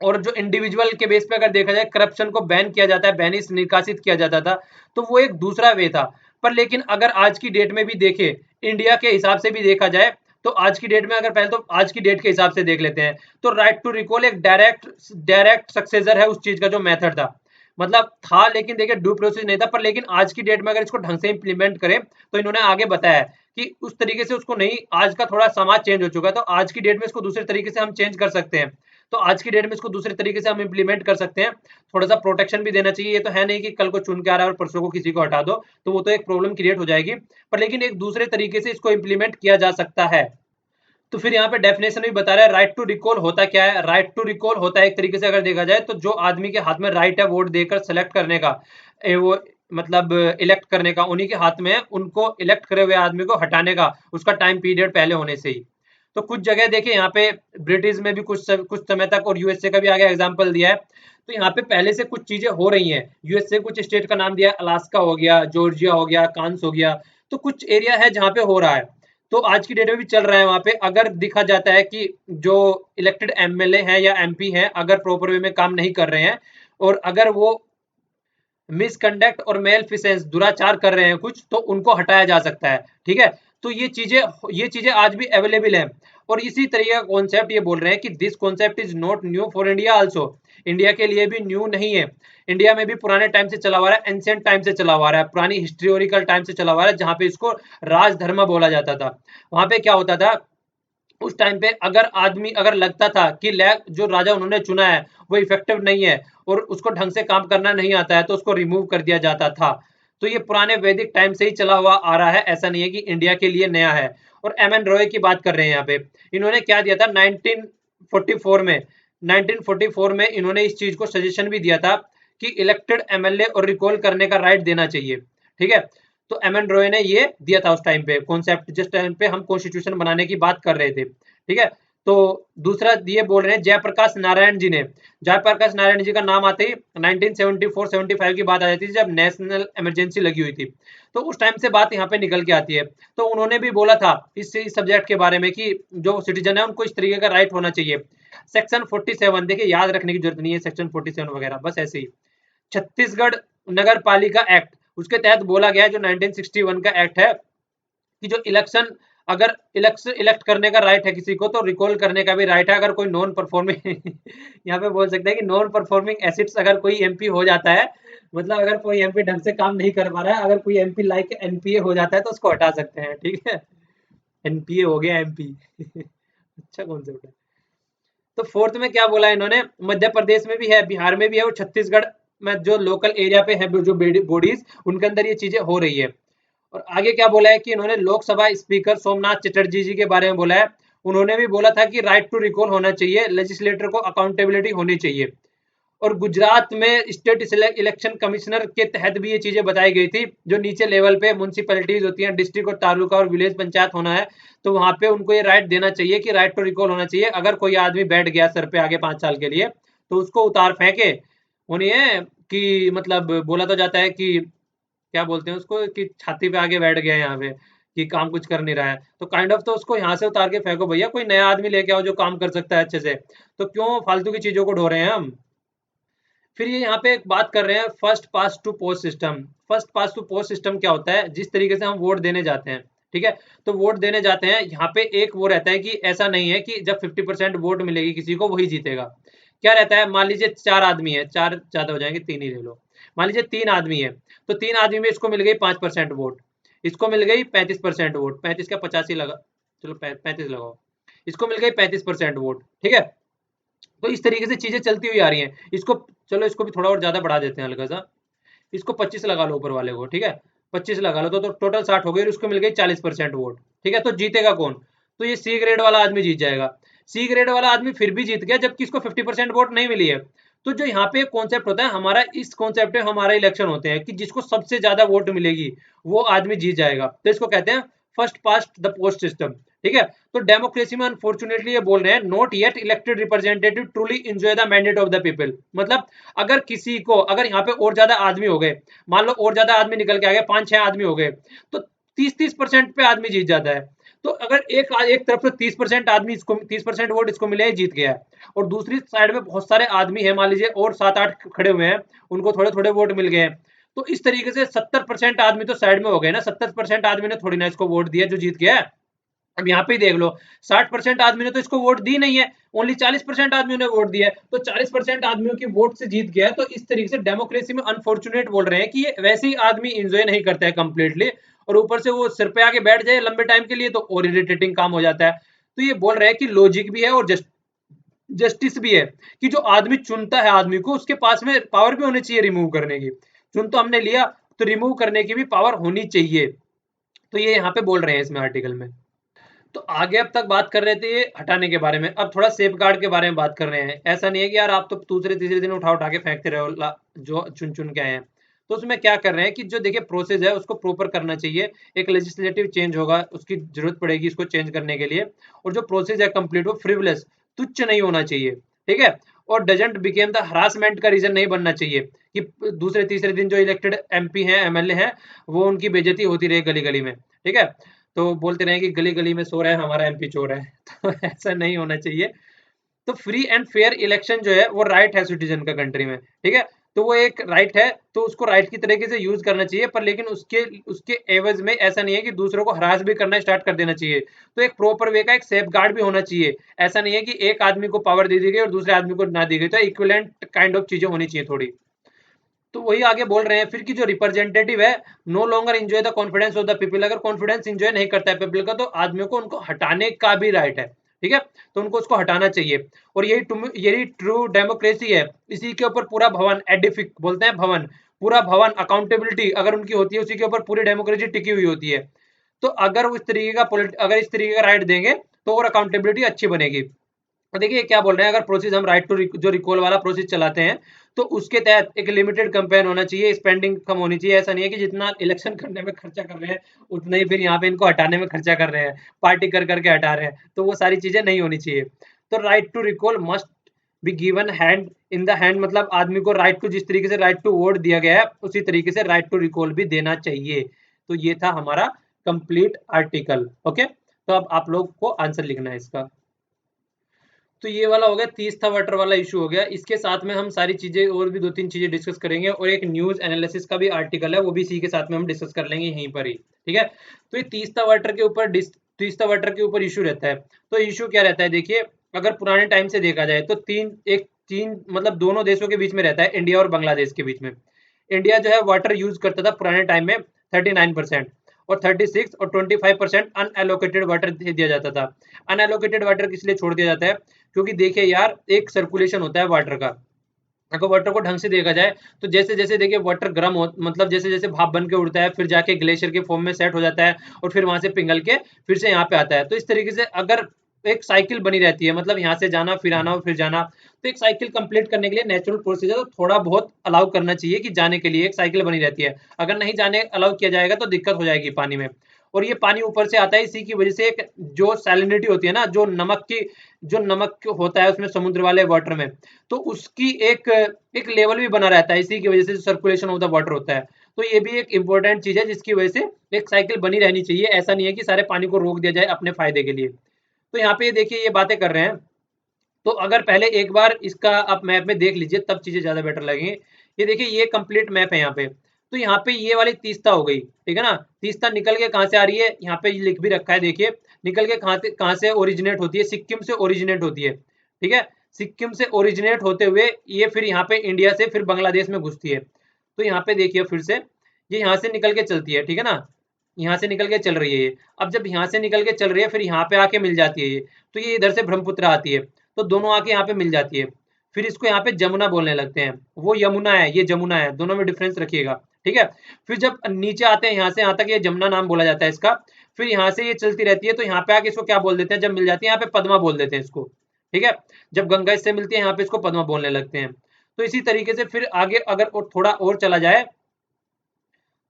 और जो इंडिविजुअल के बेस पे अगर देखा जाए करप्शन को बैन किया जाता है, बैनिश निकासित किया जाता था, तो वो एक दूसरा वे था। पर लेकिन अगर आज की डेट में भी देखे, इंडिया के हिसाब से भी देखा जाए, तो आज की डेट में अगर पहले तो आज की डेट के हिसाब से देख लेते हैं, तो राइट टू रिकॉल एक डायरेक्ट डायरेक्ट सक्सेसर है उस चीज का जो मेथड था। मतलब था, लेकिन देखिए ड्यू प्रोसेस नहीं था। पर लेकिन आज की डेट में अगर इसको ढंग से इंप्लीमेंट करें, तो इन्होंने आगे बताया है कि उस तरीके से उसको नहीं, आज का थोड़ा समाज चेंज हो चुका है, तो आज की डेट में इसको दूसरे तरीके से हम चेंज कर सकते हैं। तो आज की डेट में इसको दूसरे तरीके से हम इंप्लीमेंट कर सकते हैं। थोड़ा सा प्रोटेक्शन भी देना चाहिए, ये तो है नहीं कि कल को चुन के आ रहा है और परसों को किसी को हटा दो, तो वो तो एक प्रॉब्लम क्रिएट हो जाएगी। पर लेकिन एक दूसरे तरीके से इसको इंप्लीमेंट किया जा सकता है। तो फिर यहाँ पे डेफिनेशन भी बता रहा है राइट टू रिकॉल होता क्या है। राइट टू रिकॉल होता है एक तरीके से अगर देखा जाए तो जो आदमी के हाथ में राइट है वोट देकर सेलेक्ट करने का, वो मतलब इलेक्ट करने का उन्हीं के हाथ में है, उनको इलेक्ट करे हुए आदमी को हटाने का उसका टाइम पीरियड पहले होने से ही। तो कुछ जगह देखिए यहाँ पे ब्रिटिश में भी कुछ समय तक, और यूएसए का भी आगे एग्जाम्पल दिया है। तो यहाँ पे पहले से कुछ चीजें हो रही हैं। यूएसए कुछ स्टेट का नाम दिया है, अलास्का हो गया, जॉर्जिया हो गया, कांस हो गया। तो कुछ एरिया है जहाँ पे हो रहा है। तो आज की डेट में भी चल रहा है वहां पे। अगर दिखा जाता है कि जो इलेक्टेड एमएलए हैं या एमपी हैं अगर प्रॉपर वे में काम नहीं कर रहे हैं, और अगर वो मिसकंडक्ट और मेलफिसेंस दुराचार कर रहे हैं कुछ, तो उनको हटाया जा सकता है। ठीक है, तो ये चीजें आज भी अवेलेबल हैं। और इसी तरीके का कॉन्सेप्ट ये बोल रहे हैं कि this concept is not new for India also. India के लिए भी न्यू नहीं है। इंडिया में भी पुराने टाइम से चला हुआ है, एंशिएंट टाइम से चला हुआ है, पुरानी हिस्टोरिकल टाइम से चला हुआ है, जहां पे इसको राजधर्म बोला जाता था। वहां पे क्या होता था उस टाइम पे, अगर आदमी अगर लगता था कि जो राजा उन्होंने चुना है वो इफेक्टिव नहीं है और उसको ढंग से काम करना नहीं आता है, तो उसको रिमूव कर दिया जाता था। तो ये पुराने वैदिक टाइम से ही चला हुआ आ रहा है, ऐसा नहीं है कि इंडिया के लिए नया है। और एम एन रॉय की बात कर रहे हैं यहाँ पे, इन्होंने क्या दिया था 1944 में, 1944 में इन्होंने इस चीज को सजेशन भी दिया था कि इलेक्टेड एमएलए और रिकॉल करने का राइट देना चाहिए। ठीक है, तो एम एन रॉय ने ये दिया था उस टाइम पे कॉन्सेप्ट, जिस टाइम पे हम कॉन्स्टिट्यूशन बनाने की बात कर रहे थे। ठीक है, तो दूसरा ये बोल रहे हैं जयप्रकाश नारायण जी ने। जयप्रकाश नारायण जी का नाम आते ही 1974-75 की बात आ जाती थी, जब नेशनल इमरजेंसी लगी हुई थी। तो उस टाइम से बात यहाँ पे निकल के आती है। तो उन्होंने भी बोला था इस सब्जेक्ट के बारे में कि जो सिटीजन है उनको इस तरीके का राइट होना चाहिए। सेक्शन 47, देखिए याद रखने की जरूरत नहीं है सेक्शन 47 वगैरह, बस ऐसे ही। छत्तीसगढ़ नगर पालिका एक्ट, उसके तहत बोला गया है, जो 1961 का एक्ट है, कि जो इलेक्शन, अगर इलेक्शन इलेक्ट करने का राइट है किसी को, तो रिकॉल करने का भी राइट है। अगर कोई नॉन परफॉर्मिंग यहाँ पे बोल सकते हैं कि नॉन परफॉर्मिंग एसिड्स अगर कोई एमपी हो जाता है, मतलब अगर कोई एमपी ढंग से काम नहीं कर पा रहा है, अगर कोई एमपी लाइक एनपीए हो जाता है, तो उसको हटा सकते हैं। ठीक है, एनपीए हो गया एमपी। अच्छा कॉन्सेप्ट है। तो फोर्थ में क्या बोला इन्होंने, मध्य प्रदेश में भी है, बिहार में भी है, और छत्तीसगढ़ में जो लोकल एरिया पे है जो बॉडीज, उनके अंदर ये चीजें हो रही है। और आगे क्या बोला है कि इन्होंने लोकसभा स्पीकर सोमनाथ चटर्जी जी के बारे में बोला है। उन्होंने भी बोला था कि राइट टू रिकॉल होना चाहिए, लेजिस्लेटर को अकाउंटेबिलिटी होनी चाहिए। और गुजरात में स्टेट इलेक्शन कमिश्नर के तहत भी ये चीजें बताई गई थी, जो नीचे लेवल पे म्यूनसिपैलिटीज होती हैं, डिस्ट्रिक्ट और तालुका और विलेज पंचायत होना है, तो वहां पे उनको ये राइट देना चाहिए कि राइट टू रिकॉल होना चाहिए। अगर कोई आदमी बैठ गया सर पे आगे 5 साल के लिए, तो उसको उतार फेंके। उन्हें कि मतलब बोला तो जाता है कि क्या बोलते हैं उसको, कि छाती पे आगे बैठ गया है यहाँ पे, कि काम कुछ कर नहीं रहा है, तो काइंड ऑफ तो उसको यहाँ से उतार के फेंको भैया, कोई नया आदमी लेके आओ जो काम कर सकता है अच्छे से। तो क्यों फालतू की चीजों को ढो रहे हैं हम। फिर ये यहाँ पे एक बात कर रहे हैं first past to post system. First past to post system क्या होता है, जिस तरीके से हम वोट देने जाते हैं, ठीक है, तो वोट देने जाते हैं, यहाँ पे एक वो रहता है कि ऐसा नहीं है कि जब 50% वोट मिलेगी किसी को वही जीतेगा। क्या रहता है, मान लीजिए 4 आदमी है, 4 ज्यादा हो जाएंगे, 3 ही ले लो। मान लीजिए 3 आदमी है, तो 3 आदमी में इसको मिल गई 5% वोट, इसको मिल गई 35% वोट, 35 का 85 लगा, चलो 35 लगाओ, इसको मिल गई 35% वोट। ठीक है, तो इस तरीके से चीजें चलती हुई आ रही हैं। इसको, चलो इसको भी थोड़ा और ज्यादा बढ़ा देते हैं हल्का सा, इसको 25 लगा लो ऊपर वाले को। ठीक है, 25 लगा लो, तो टोटल 60 हो गई, और उसको मिल गई 40% वोट। ठीक है, तो जीतेगा कौन, तो ये सी ग्रेड वाला आदमी जीत जाएगा। सी ग्रेड वाला आदमी फिर भी जीत गया, जबकि इसको 50% वोट नहीं मिली है। तो जो यहाँ पे कॉन्सेप्ट होता है हमारा, इस कॉन्सेप्ट में हमारा इलेक्शन होते हैं कि जिसको सबसे ज्यादा वोट मिलेगी वो आदमी जीत जाएगा, तो इसको कहते हैं first past the post system. ठीक है, तो डेमोक्रेसी में अनफॉर्चुनेटली ये बोल रहे हैं not yet elected representative truly enjoy the mandate of the people. मतलब अगर किसी को, अगर यहाँ पे और ज्यादा आदमी हो गए, मान लो और ज्यादा आदमी निकल के आ गए, 5-6 आदमी हो गए, तो 30-30% पे आदमी जीत जाता है। तो अगर एक तरफ से 30% आदमी इसको 30% वोट इसको मिले जीत गया है, और दूसरी साइड में बहुत सारे आदमी है मान लीजिए और 7-8 खड़े हुए हैं, उनको थोड़े थोड़े वोट मिल गए, तो इस तरीके से 70% आदमी तो साइड में हो गए ना, 70% आदमी ने थोड़ी ना इसको वोट दिया जो जीत गया है। अब यहाँ पे ही देख लो 60% आदमी ने तो इसको वोट दी नहीं है, ओनली 40% आदमियों ने वोट दिया है, तो 40% आदमियों की वोट से जीत गया है। तो इस तरीके से डेमोक्रेसी में अनफॉर्चुनेट बोल रहे हैं कि ये वैसे ही आदमी एंजॉय नहीं करता है कंप्लीटली, और ऊपर से वो सिर पे आके बैठ जाए लंबे टाइम के लिए तो और इरिटेटिंग काम हो जाता है। तो ये बोल रहे हैं कि लॉजिक भी है और जस्टिस भी है, कि जो आदमी चुनता है आदमी को, उसके पास में पावर भी होनी चाहिए रिमूव करने की। चुन तो हमने लिया, तो रिमूव करने की भी पावर होनी चाहिए। तो ये यहाँ पे बोल रहे हैं इसमें आर्टिकल में। तो आगे अब तक बात कर रहे थे ये हटाने के बारे में, अब थोड़ा सेफ गार्ड के बारे में बात कर रहे हैं। ऐसा नहीं है कि यार आप तो दूसरे तीसरे दिन उठा उठा के फेंकते रहो जो चुन चुन के आए हैं। तो उसमें क्या कर रहे हैं कि जो देखिए प्रोसेस है उसको प्रॉपर करना चाहिए। एक लेजिस्लेटिव चेंज होगा, उसकी जरूरत पड़ेगी इसको चेंज करने के लिए, और जो प्रोसेस है कंप्लीट वो फ्रिवलेस, तुच्छ नहीं होना चाहिए, ठीक है। और डजेंट बिकेम द हरासमेंट का रीजन नहीं बनना चाहिए कि दूसरे तीसरे दिन जो इलेक्टेड एमपी हैं एमएलए हैं वो उनकी बेइज्जती होती रहे गली गली में, ठीक है। तो बोलते रहे कि गली गली में सो रहा है हमारा एमपी चोर है तो ऐसा नहीं होना चाहिए। तो फ्री एंड फेयर इलेक्शन जो है वो राइट है सिटीजन का कंट्री में, ठीक है। तो वो एक राइट है, तो उसको राइट की तरीके से यूज करना चाहिए, पर लेकिन उसके उसके एवज में ऐसा नहीं है कि दूसरों को हरास भी करना स्टार्ट कर देना चाहिए। तो एक प्रॉपर वे का एक सेफ गार्ड भी होना चाहिए। ऐसा नहीं है कि एक आदमी को पावर दे दी गई और दूसरे आदमी को ना दी गई, तो इक्विवेलेंट काइंड ऑफ चीजें होनी चाहिए थोड़ी। तो वही आगे बोल रहे हैं फिर कि जो रिप्रेजेंटेटिव है no longer enjoy the confidence of the people, अगर कॉन्फिडेंस एंजॉय नहीं करता है पीपल का, तो आदमियों को उनको हटाने का भी राइट है, ठीक है। तो उनको उसको हटाना चाहिए, और यही ट्रू डेमोक्रेसी है। इसी के ऊपर पूरा भवन एडिफिक बोलते हैं, भवन, पूरा भवन अकाउंटेबिलिटी अगर उनकी होती है उसी के ऊपर पूरी डेमोक्रेसी टिकी हुई होती है। तो अगर वो इस तरीके का अगर इस तरीके का राइट देंगे तो और अकाउंटेबिलिटी अच्छी बनेगी। देखिए क्या बोल रहे हैं, अगर प्रोसेस हम राइट टू जो रिकॉल वाला प्रोसेस चलाते हैं, तो उसके तहत एक लिमिटेड कैंपेन होना चाहिए, स्पेंडिंग कम होनी चाहिए। ऐसा नहीं है कि जितना इलेक्शन करने में खर्चा कर रहे हैं उतना ही फिर यहाँ पे इनको हटाने में खर्चा कर रहे हैं, पार्टी कर करके हटा रहे हैं, तो वो सारी चीजें नहीं होनी चाहिए। तो right to recall must be given hand in the hand, मतलब आदमी को राइट टू, जिस तरीके से राइट टू वोट दिया गया है उसी तरीके से राइट टू रिकॉल भी देना चाहिए। तो ये था हमारा कंप्लीट आर्टिकल, ओके। तो अब आप लोग को आंसर लिखना है इसका। तो ये वाला हो गया, तीस्ता वाटर वाला इशू हो गया। इसके साथ में हम सारी चीजें और भी 2-3 चीजें डिस्कस करेंगे, और एक न्यूज एनालिसिस का भी आर्टिकल है वो भी इसी के साथ में हम डिस्कस कर लेंगे यहीं पर ही, ठीक है। तो ये तीस्ता वाटर के ऊपर इशू रहता है। तो इशू क्या रहता है देखिए, अगर पुराने टाइम से देखा जाए तो तीन मतलब दोनों देशों के बीच में रहता है, इंडिया और बांग्लादेश के बीच में। इंडिया जो है वाटर यूज करता था पुराने टाइम में 39%, और 36 और 25% अनएलोकेटेड वाटर दिया जाता था। अनएलोकेटेड वाटर किस लिए छोड़ दिया जाता है, क्योंकि देखिए यार एक सर्कुलेशन होता है वाटर का। अगर वाटर को ढंग से देखा जाए तो जैसे जैसे देखिए वाटर गर्म हो, मतलब जैसे जैसे भाप बन के उड़ता है, फिर जाके ग्लेशियर के फॉर्म में सेट हो जाता है, और फिर वहां से पिघल के फिर से यहाँ पे आता है। तो इस तरीके से अगर एक साइकिल बनी रहती है, मतलब यहाँ से जाना फिर आना और फिर जाना, तो एक साइकिल कंप्लीट करने के लिए नेचुरल प्रोसीजर तो थोड़ा बहुत अलाउ करना चाहिए कि जाने के लिए एक साइकिल बनी रहती है। अगर नहीं जाने अलाउ किया जाएगा तो दिक्कत हो जाएगी पानी में। और ये पानी ऊपर से आता है, इसी की वजह से एक जो सैलिनिटी होती है ना, जो नमक होता है उसमें समुद्र वाले वाटर में, तो उसकी एक एक लेवल भी बना रहता है, इसी की वजह से सर्कुलेशन ऑफ द वाटर होता है। तो ये भी एक इंपॉर्टेंट चीज है जिसकी वजह से एक साइकिल बनी रहनी चाहिए। ऐसा नहीं है कि सारे पानी को रोक दिया जाए अपने फायदे के लिए। तो यहाँ पे देखिए ये बातें कर रहे हैं, तो अगर पहले एक बार इसका आप मैप में देख लीजिए तब चीजें ज्यादा बेटर लगेंगी। ये देखिए ये कंप्लीट मैप है यहाँ पे। तो यहाँ पे ये वाली तीस्ता हो गई, ठीक है ना। तीस्ता निकल के कहाँ से आ रही है, यहाँ पे लिख भी रखा है देखिए, निकल के कहाँ से ओरिजिनेट होती है, सिक्किम से ओरिजिनेट होती है, ठीक है। सिक्किम से ओरिजिनेट होते हुए ये फिर यहाँ पे इंडिया से फिर बांग्लादेश में घुसती है। तो यहाँ पे देखिए फिर से ये यहाँ से निकल के चलती है, ठीक है ना, यहाँ से निकल के चल रही है ये। अब जब यहाँ से निकल के चल रही है फिर यहाँ पे आके मिल जाती है ये, तो ये इधर से ब्रह्मपुत्र आती है, तो दोनों आके यहाँ पे मिल जाती है। फिर इसको यहाँ पे जमुना बोलने लगते हैं, वो यमुना है ये जमुना है, दोनों में डिफरेंस रखिएगा, ठीक है। फिर जब नीचे आते हैं यहाँ से यहाँ तक, ये जमुना नाम बोला जाता है इसका। फिर यहाँ से ये चलती रहती है, तो यहाँ पे आके इसको क्या बोल देते हैं, जब मिल जाती है यहाँ पे पद्मा बोल देते हैं इसको, ठीक है। जब गंगा इससे मिलती है यहाँ पे इसको पद्मा बोलने लगते हैं। तो इसी तरीके से फिर आगे अगर और थोड़ा और चला जाए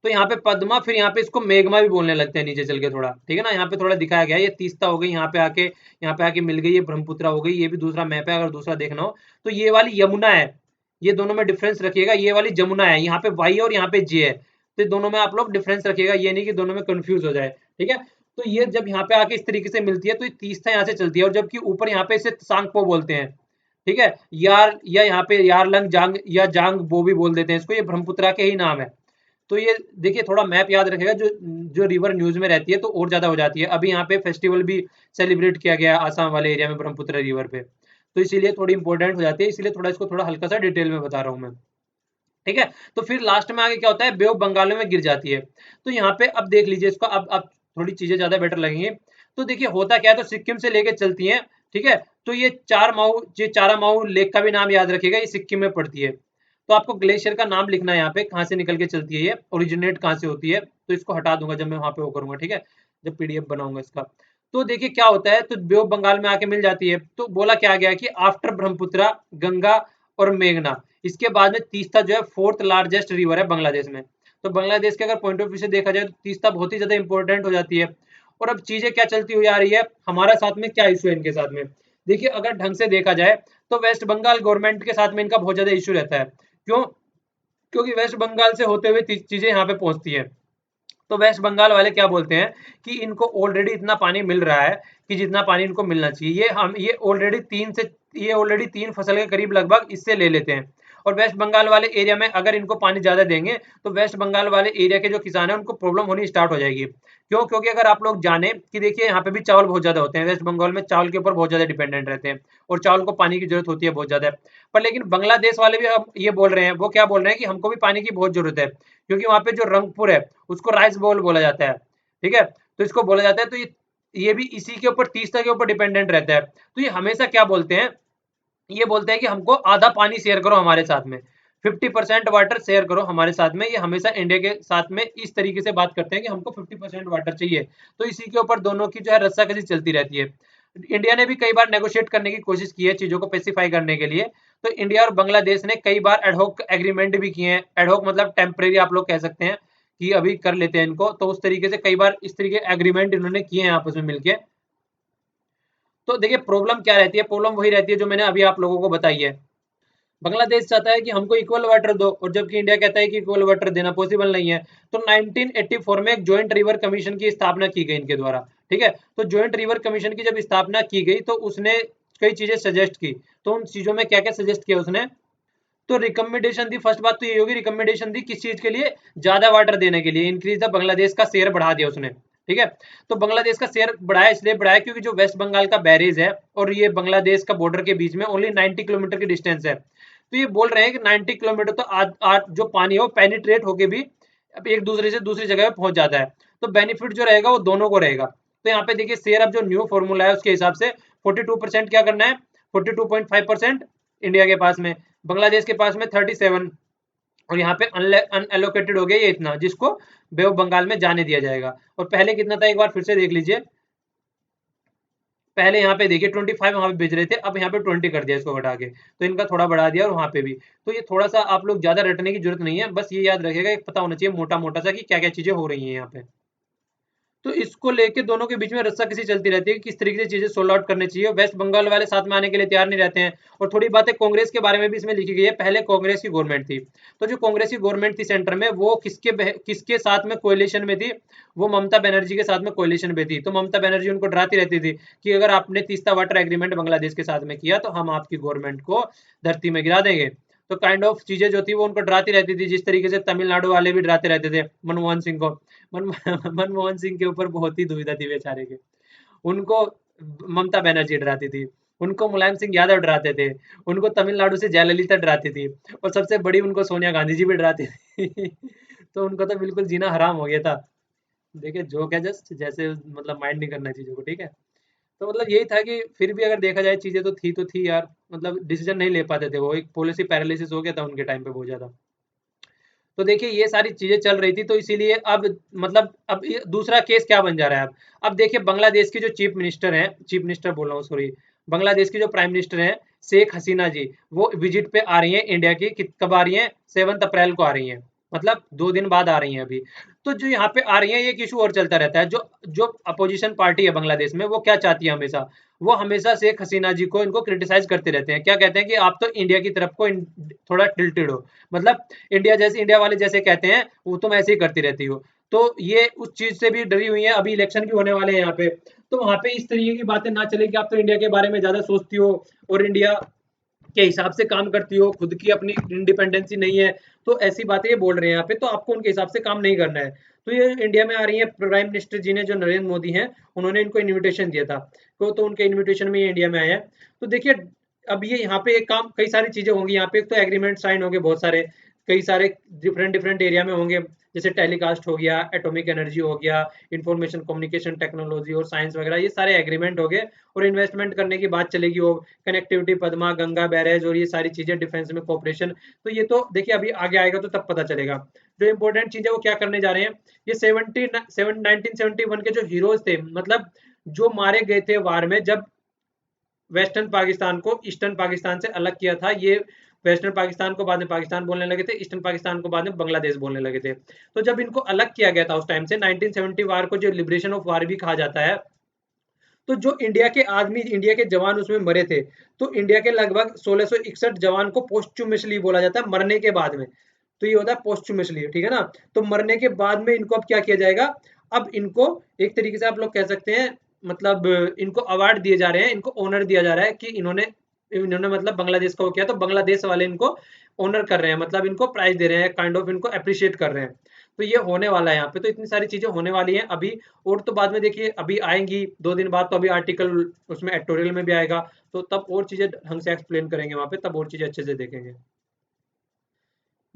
तो यहाँ पे पद्मा, फिर यहाँ पे इसको मेघमा भी बोलने लगते हैं नीचे चल के थोड़ा, ठीक है ना। यहाँ पे थोड़ा दिखाया गया है, ये तीस्ता हो गई, यहाँ पे आके मिल गई, ये ब्रह्मपुत्र हो गई। ये भी दूसरा मैप है, अगर दूसरा देखना हो तो ये वाली यमुना है, ये दोनों में डिफरेंस रखिएगा। ये वाली जमुना है, यहाँ पे वाई और यहाँ पे जे है, तो दोनों में आप लोग डिफरेंस रखिएगा, ये नहीं कि दोनों में कंफ्यूज हो जाए, ठीक है। तो ये जब यहाँ पे आके इस तरीके से मिलती है तो ये तीस्ता यहाँ से चलती है, और जबकि ऊपर यहाँ पे इसे सांगपो बोलते हैं, ठीक है, यार या यहाँ पे यारलंग जांग या जांग बो भी बोल देते हैं इसको, ये ब्रह्मपुत्रा के ही नाम है। तो ये देखिए थोड़ा मैप याद रखेगा, जो जो रिवर न्यूज में रहती है तो और ज्यादा हो जाती है। अभी यहाँ पे फेस्टिवल भी सेलिब्रेट किया गया आसाम वाले एरिया में ब्रह्मपुत्र रिवर पे, तो इसीलिए थोड़ी इंपॉर्टेंट हो जाती है, इसलिए थोड़ा इसको थोड़ा हल्का सा डिटेल में बता रहा हूँ मैं, ठीक है। तो फिर लास्ट में आगे क्या होता है, बे ऑफ बंगाल में गिर जाती है। तो यहाँ पे अब देख लीजिए इसको, अब थोड़ी चीजें ज्यादा बेटर लगेंगी। तो देखिए होता क्या है, तो सिक्किम से लेके चलती है, ठीक है। तो ये चारा माऊ लेक का भी नाम याद रखिएगा, ये सिक्किम में पड़ती है। तो आपको ग्लेशियर का नाम लिखना है यहाँ पे, कहाँ से निकल के चलती है, ये ओरिजिनेट कहाँ से होती है। तो इसको हटा दूंगा जब मैं वहां पे वो करूंगा, ठीक है, जब पीडीएफ बनाऊंगा इसका। तो देखिए क्या होता है, तो बे ऑफ बंगाल में आके मिल जाती है। तो बोला क्या गया कि आफ्टर ब्रह्मपुत्रा, गंगा और मेघना, इसके बाद में तीस्ता जो है फोर्थ लार्जेस्ट रिवर है बांग्लादेश में। तो बांग्लादेश के अगर पॉइंट ऑफ व्यू से देखा जाए तो तीस्ता बहुत ही ज्यादा इंपॉर्टेंट हो जाती है। और अब चीजें क्या चलती हुई आ रही है, हमारा साथ में क्या इशू है इनके साथ में। देखिए अगर ढंग से देखा जाए तो वेस्ट बंगाल गवर्नमेंट के साथ में इनका बहुत ज्यादा इशू रहता है। क्यों? क्योंकि वेस्ट बंगाल से होते हुए चीजें यहाँ पे पहुंचती है। तो वेस्ट बंगाल वाले क्या बोलते हैं कि इनको ऑलरेडी इतना पानी मिल रहा है कि जितना पानी इनको मिलना चाहिए, ये ऑलरेडी 3 फसल के करीब लगभग इससे ले लेते हैं। और वेस्ट बंगाल वाले एरिया में अगर इनको पानी ज्यादा देंगे तो वेस्ट बंगाल वाले एरिया के जो किसान हैं उनको प्रॉब्लम होनी स्टार्ट हो जाएगी। क्यों? क्योंकि अगर आप लोग जाने कि देखिए यहाँ पे भी चावल बहुत ज्यादा होते हैं, वेस्ट बंगाल में चावल के ऊपर बहुत ज्यादा डिपेंडेंट रहते हैं, और चावल को पानी की जरूरत होती है बहुत ज्यादा। पर लेकिन बांग्लादेश वाले भी अब ये बोल रहे हैं, वो क्या बोल रहे हैं कि हमको भी पानी की बहुत जरूरत है, क्योंकि वहां पे जो रंगपुर है उसको राइस बोल बोला जाता है, ठीक है। तो इसको बोला जाता है, तो ये भी इसी के ऊपर, तीस्ता के ऊपर डिपेंडेंट रहता है। तो ये हमेशा क्या बोलते हैं, ये बोलते हैं कि हमको आधा पानी शेयर करो हमारे साथ में, 50% वाटर शेयर करो हमारे साथ में। ये हमेशा इंडिया के साथ में इस तरीके से बात करते हैं कि हमको 50% वाटर चाहिए। तो इसी के ऊपर दोनों की जो है रस्साकसी चलती रहती है। इंडिया ने भी कई बार नेगोशिएट करने की कोशिश की है चीजों को पेसिफाई करने के लिए। तो इंडिया और बांग्लादेश ने कई बार एडहॉक एग्रीमेंट भी किए हैं, एडहॉक मतलब टेम्परेरी आप लोग कह सकते हैं कि अभी कर लेते हैं इनको। तो उस तरीके से कई बार इस तरीके एग्रीमेंट इन्होंने किए हैं आपस में मिलकर। तो देखिए प्रॉब्लम क्या रहती है, प्रॉब्लम वही रहती है जो मैंने अभी आप लोगों को बताई है। बांग्लादेश चाहता है कि हमको इक्वल वाटर दो, और जबकि इंडिया कहता है कि इक्वल वाटर देना पॉसिबल नहीं है। तो 1984 में एक ज्वाइंट रिवर कमीशन की स्थापना की गई इनके द्वारा, ठीक है। तो ज्वाइंट रिवर कमीशन की जब स्थापना की गई तो उसने कई चीजें सजेस्ट की। तो उन चीजों में क्या क्या सजेस्ट किया उसने, तो रिकमेंडेशन दी। फर्स्ट बात तो ये होगी, रिकमेंडेशन दी किस चीज के लिए, ज्यादा वाटर देने के लिए, इंक्रीज द बांग्लादेश का शेयर बढ़ा दिया उसने, ठीक है। तो बांग्लादेश का शेयर बढ़ाया, इसलिए बढ़ाया क्योंकि जो वेस्ट बंगाल का बैरेज है और ये बांग्लादेश का बॉर्डर के बीच में ओनली 90 किलोमीटर की डिस्टेंस है। तो ये बोल रहे हैं कि 90 किलोमीटर तो आज जो पानी है वो पेनिट्रेट होके भी अब एक दूसरे से दूसरी जगह पे पहुंच जाता है। तो बेनिफिट जो रहेगा वो दोनों को रहेगा। तो यहाँ पे देखिए शेयर, अब जो न्यू फॉर्मूला है उसके हिसाब से 42% क्या करना है, 42.5% इंडिया के पास में, बांग्लादेश के पास में 37, और यहाँ पे अनएलोकेटेड हो गया ये इतना, जिसको बे ऑफ बंगाल में जाने दिया जाएगा। और पहले कितना था एक बार फिर से देख लीजिए, पहले यहाँ पे देखिए 25 वहां पे भेज रहे थे, अब यहाँ पे 20 कर दिया इसको घटा के, तो इनका थोड़ा बढ़ा दिया, और वहां पे भी। तो ये थोड़ा सा आप लोग ज्यादा रटने की जरूरत नहीं है, बस ये याद रखेगा, एक पता होना चाहिए मोटा मोटा सा कि क्या क्या चीजें हो रही है यहाँ पे। तो इसको लेके दोनों के बीच में रस्साकसी चलती रहती है कि किस तरीके से चीजें सोल्व आउट करनी चाहिए। वेस्ट बंगाल वाले साथ में आने के लिए तैयार नहीं रहते हैं। और थोड़ी बातें कांग्रेस के बारे में भी इसमें लिखी गई है। पहले कांग्रेस की गवर्नमेंट थी, तो जो कांग्रेस की गवर्नमेंट थी सेंटर में, वो किसके साथ में कोएलिशन में थी, वो ममता बनर्जी के साथ में कोएलिशन में थी। तो ममता बनर्जी उनको डराती रहती थी कि अगर आपने तीस्ता वाटर एग्रीमेंट बांग्लादेश के साथ में किया तो हम आपकी गवर्नमेंट को धरती में गिरा देंगे। तो काइंड ऑफ चीजें जो थी वो उनको डराती रहती थी, जिस तरीके से तमिलनाडु वाले भी डराते रहते थे मनमोहन सिंह को। मन मनमोहन सिंह के ऊपर बहुत ही दुविधा थी बेचारे के। उनको ममता बनर्जी डराती थी, उनको मुलायम सिंह यादव डराते थे, उनको तमिलनाडु से जयललिता डराती थी, और सबसे बड़ी उनको सोनिया गांधी जी भी डराती थी। तो उनको तो बिल्कुल जीना हराम हो गया था। देखिए जोक है जस्ट, जैसे मतलब माइंड नहीं करना चीजों को, ठीक है। तो मतलब यही था कि फिर भी अगर देखा जाए चीजें तो थी यार, मतलब डिसीजन नहीं ले पाते थे वो, एक पॉलिसी पैरालिसिस हो गया था उनके टाइम पे बहुत ज्यादा। तो देखिए ये सारी चीजें चल रही थी, तो इसीलिए अब मतलब अब दूसरा केस क्या बन जा रहा है अब देखिए बांग्लादेश की जो चीफ मिनिस्टर है, चीफ मिनिस्टर बोल रहा हूँ सॉरी, बांग्लादेश की जो प्राइम मिनिस्टर है शेख हसीना जी, वो विजिट पे आ रही है इंडिया की, कब आ रही है, 7 अप्रैल को आ रही है, मतलब 2 दिन बाद आ रही है अभी। तो जो यहाँ पे आ रही है, ये इशू और चलता रहता है। जो जो अपोजिशन पार्टी है बांग्लादेश में, वो क्या चाहती है हमेशा, वो हमेशा शेख हसीना जी को इनको क्रिटिसाइज करते रहते हैं। क्या कहते हैं कि आप तो इंडिया की तरफ को थोड़ा टिल्टेड हो, मतलब इंडिया वाले जैसे कहते हैं वो तुम ऐसे ही करती रहती हो। तो ये उस चीज से भी डरी हुई है, अभी इलेक्शन भी होने वाले हैं यहाँ पे, तो वहां पे इस तरीके की बातें ना चले कि आप तो इंडिया के बारे में ज्यादा सोचती हो और इंडिया के हिसाब से काम करती हो, खुद की अपनी इंडिपेंडेंसी नहीं है, तो ऐसी बातें ये बोल रहे हैं यहाँ पे, तो आपको उनके हिसाब से काम नहीं करना है। तो ये इंडिया में आ रही है, प्राइम मिनिस्टर जी ने, जो नरेंद्र मोदी हैं, उन्होंने इनको इन्विटेशन दिया था, तो उनके इन्विटेशन में ये इंडिया में आए हैं। तो देखिए, अब ये यहाँ पे एक काम, कई सारी चीजें होंगी यहाँ पे, एक तो एग्रीमेंट साइन होंगे बहुत सारे, कई सारे डिफरेंट डिफरेंट एरिया में होंगे, जैसे टेलीकास्ट हो गया, एटॉमिक एनर्जी हो गया, इंफॉर्मेशन कम्युनिकेशन टेक्नोलॉजी और साइंस वगैरह, ये सारे एग्रीमेंट हो गए, और इन्वेस्टमेंट करने की बात चलेगी, वो कनेक्टिविटी, पद्मा, गंगा बैरेज और ये सारी चीजें, डिफेंस में कॉपरेशन, तो ये तो देखिए अभी आगे आएगा तो तब पता चलेगा। जो इंपॉर्टेंट चीज है वो क्या करने जा रहे हैं, ये 1971 के जो हीरोज थे, मतलब जो मारे गए थे वार में, जब वेस्टर्न पाकिस्तान को ईस्टर्न पाकिस्तान से अलग किया था, ये वेस्टर्न पाकिस्तान को बाद में पाकिस्तान बोलने लगे थे, ईस्टर्न पाकिस्तान को बाद में बांग्लादेश बोलने लगे थे। तो जब इनको अलग किया गया था उस टाइम से, 1970 वार को जो लिबरेशन ऑफ वार भी कहा जाता है, तो जो इंडिया के आदमी, इंडिया के जवान उसमें मरे थे, तो इंडिया के लगभग 1661 जवान को पोस्टुमसली बोला जाता है, मरने के बाद में, तो ये होता है पोस्टुमसली, ठीक है ना। तो मरने के बाद में इनको अब क्या किया जाएगा, अब इनको एक तरीके से आप लोग कह सकते हैं, मतलब इनको अवार्ड दिए जा रहे हैं, इनको ऑनर दिया जा रहा है कि इन्होंने इन्होंने मतलब बांग्लादेश का वो किया, तो बांग्लादेश वाले इनको ऑनर कर रहे हैं, मतलब इनको प्राइज दे रहे हैं, काइंड ऑफ इनको अप्रिशिएट कर रहे हैं। तो ये होने वाला है यहाँ पे, तो इतनी सारी चीजें होने वाली हैं अभी, और तो बाद में देखिए अभी आएंगी 2 दिन बाद, तो अभी आर्टिकल उसमें एडिटोरियल में भी आएगा, तो तब और चीजें ढंग से एक्सप्लेन करेंगे वहां पे, तब और चीजें अच्छे से देखेंगे।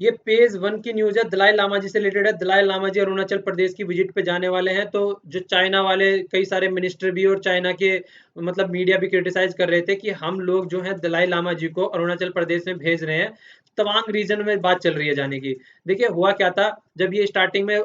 ये पेज 1 की न्यूज़ है, दलाई लामा जी से रिलेटेड है। दलाई लामा जी अरुणाचल प्रदेश की विजिट पे जाने वाले हैं, तो जो चाइना वाले कई सारे मिनिस्टर भी और चाइना के मतलब मीडिया भी क्रिटिसाइज कर रहे थे कि हम लोग जो है दलाई लामा जी को अरुणाचल प्रदेश में भेज रहे हैं, तवांग रीजन में बात चल रही है जाने की। देखिए हुआ क्या था, जब ये स्टार्टिंग में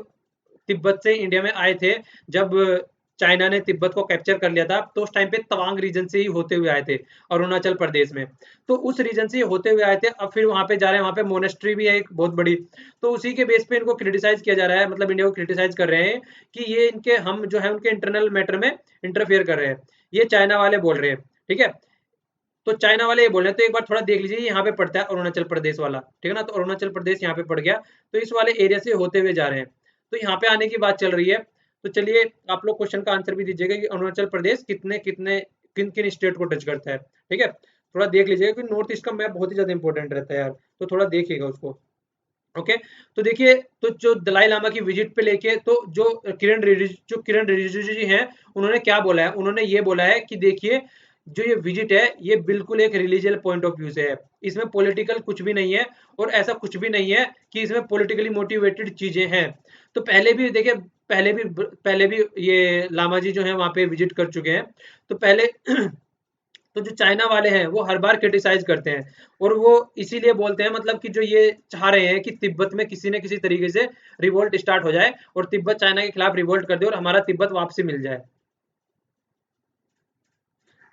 तिब्बत से इंडिया में आए थे, जब चाइना ने तिब्बत को कैप्चर कर लिया था, तो उस टाइम पे तवांग रीजन से ही होते हुए आए थे अरुणाचल प्रदेश में, तो उस रीजन से होते हुए आए थे। अब फिर वहां पे जा रहे हैं, वहां पे मोनेस्ट्री भी है एक बहुत बड़ी, तो उसी के बेस पे इनको क्रिटिसाइज किया जा रहा है, मतलब इंडिया को क्रिटिसाइज कर रहे हैं कि ये इनके, हम जो है उनके इंटरनल मैटर में इंटरफेयर कर रहे हैं, ये चाइना वाले बोल रहे हैं, ठीक है। तो चाइना वाले ये बोल रहे हैं, तो एक बार थोड़ा देख लीजिए, यहाँ पे पड़ता है अरुणाचल प्रदेश वाला, ठीक है ना, तो अरुणाचल प्रदेश यहाँ पे पड़ गया, तो इस वाले एरिया से होते हुए जा रहे हैं, तो यहाँ पे आने की बात चल रही है। तो चलिए आप लोग क्वेश्चन का आंसर भी दीजिएगा कि अरुणाचल प्रदेश कितने कितने किन किन स्टेट को टच करता है, ठीक है, थोड़ा देख लीजिएगा, क्योंकि नॉर्थ ईस्ट का मैप बहुत ही ज्यादा इंपॉर्टेंट रहता है यार, तो थोड़ा देखिएगा उसको। ओके, तो देखिए, तो जो दलाई लामा की विजिट पे लेके, तो जो किरण रिजिजू जी हैं, उन्होंने क्या बोला है, उन्होंने ये बोला है कि देखिए, जो ये विजिट है, ये बिल्कुल एक रिलीजियल पॉइंट ऑफ व्यू से है, इसमें पॉलिटिकल कुछ भी नहीं है, और ऐसा कुछ भी नहीं है कि इसमें पॉलिटिकली मोटिवेटेड चीजें हैं। तो पहले भी ये लामा जी जो है वहां पे विजिट कर चुके हैं, तो पहले तो जो चाइना वाले हैं वो हर बार क्रिटिसाइज करते हैं, और वो इसीलिए बोलते हैं, मतलब कि जो ये चाह रहे हैं कि तिब्बत में किसी न किसी तरीके से रिवोल्ट स्टार्ट हो जाए, और तिब्बत चाइना के खिलाफ रिवोल्ट कर दे, और हमारा तिब्बत वापसी मिल जाए।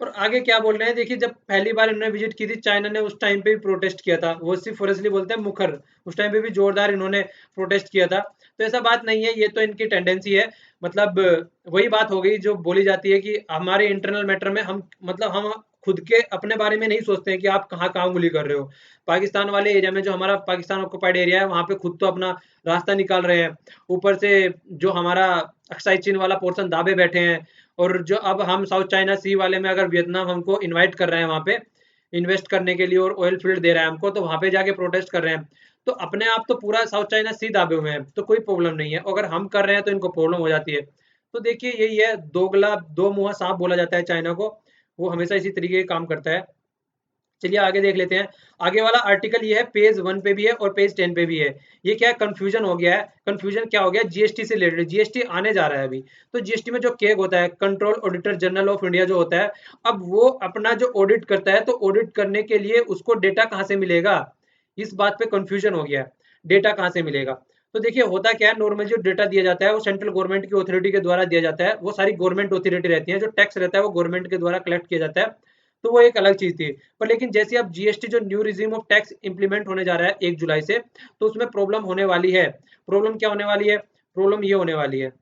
और आगे क्या बोल रहे हैं, देखिए, जब पहली बार इन्होंने विजिट की थी, चाइना ने उस टाइम पे भी प्रोटेस्ट किया था, वो सिर्फ फॉरेस्टली बोलते हैं मुखर, उस टाइम पे भी जोरदार इन्होंने प्रोटेस्ट किया था। तो ऐसा बात नहीं है, ये तो इनकी टेंडेंसी है, मतलब वही बात हो गई जो बोली जाती है कि हमारे इंटरनल मैटर में हम, मतलब हम खुद के अपने बारे में नहीं सोचते हैं कि आप कहाँ कहाँ उंगली कर रहे हो। पाकिस्तान वाले एरिया में, जो हमारा पाकिस्तान ऑक्युपाइड एरिया है, वहां पे खुद तो अपना रास्ता निकाल रहे हैं, ऊपर से जो हमारा अक्साई चीन वाला पोर्शन दाबे बैठे हैं, और जो अब हम साउथ चाइना सी वाले में, अगर वियतनाम हमको इनवाइट कर रहे हैं वहां पे इन्वेस्ट करने के लिए, और ऑयल फील्ड दे रहा है हमको, तो वहां पे जाके प्रोटेस्ट कर रहे हैं, तो अपने आप तो पूरा साउथ चाइना सी दाबे हुए हैं, तो कोई प्रॉब्लम नहीं है, अगर हम कर रहे हैं तो इनको प्रॉब्लम हो जाती है। तो देखिए यही है, दोगला दो मुंहा सांप बोला जाता है चाइना को, वो हमेशा इसी तरीके का काम करता है। चलिए आगे देख लेते हैं। आगे वाला आर्टिकल ये है, पेज 1 पे भी है और पेज 10 पे भी है। ये क्या है, कंफ्यूजन हो गया है। कंफ्यूजन क्या हो गया, जीएसटी से रिलेटेड, जीएसटी आने जा रहा है अभी, तो जीएसटी में जो केग होता है, control auditor general of India जो होता है, अब वो अपना जो ऑडिट करता है, तो ऑडिट करने के लिए उसको डेटा कहाँ से मिलेगा, इस बात पे कंफ्यूजन हो गया है, डेटा कहाँ से मिलेगा। तो देखिए होता क्या है, नॉर्मल जो डेटा दिया जाता है वो सेंट्रल गवर्नमेंट की अथॉरिटी के द्वारा दिया जाता है, वो सारी गवर्नमेंट अथॉरिटी रहती है, जो टैक्स रहता है वो गवर्नमेंट के द्वारा कलेक्ट किया जाता है, तो वो एक अलग चीज थी। पर लेकिन जैसे अब जीएसटी जो new regime of tax implement होने जा रहा है 1 जुलाई से, तो उसमें प्रॉब्लम होने वाली है। प्रॉब्लम क्या होने वाली है, प्रॉब्लम ये होने वाली है,